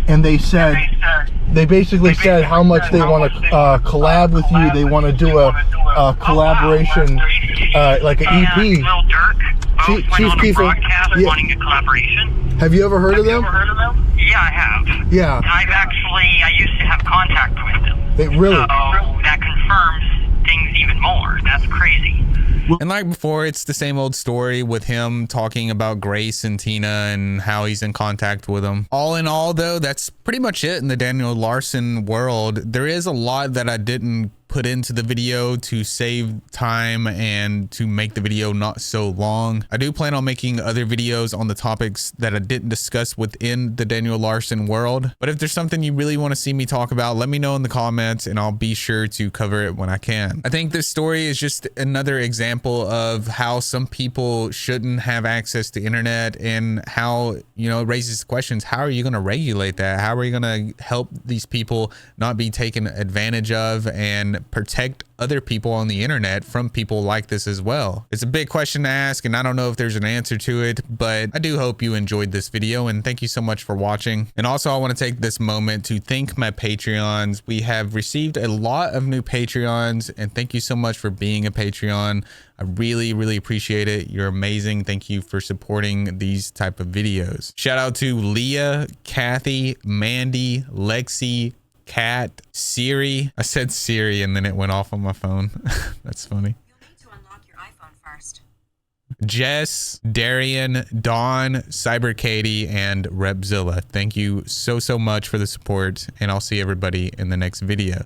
and they basically said how much they want to collab with you. They want to do a collaboration, like an EP. Lil Durk, Chief Keef and wanting a collaboration. Have you ever heard of them? Yeah, I have. Yeah. I used to have contact with them. Really? So that confirms things even more. That's crazy. And like before, it's the same old story with him talking about Grace and Tina and how he's in contact with them. All in all, though, that's pretty much it in the Daniel Larson world. There is a lot that I didn't put into the video to save time and to make the video not so long. I do plan on making other videos on the topics that I didn't discuss within the Daniel Larson world. But if there's something you really want to see me talk about, let me know in the comments and I'll be sure to cover it when I can. I think this story is just another example of how some people shouldn't have access to internet, and how, you know, it raises questions. How are you going to regulate that? How are you going to help these people not be taken advantage of and protect other people on the internet from people like this as well? It's a big question to ask, and I don't know if there's an answer to it, but I do hope you enjoyed this video, and thank you so much for watching. And also, I want to take this moment to thank my Patreons. We have received a lot of new Patreons, and thank you so much for being a Patreon. I really appreciate it. You're amazing. Thank you for supporting these type of videos. Shout out to Leah, Kathy, Mandy, Lexi, Cat, Siri. I said Siri and then it went off on my phone. That's funny. You'll need to unlock your iPhone first. Jess, Darian, Dawn, Cyber Katie, and Repzilla. Thank you so much for the support, and I'll see everybody in the next video.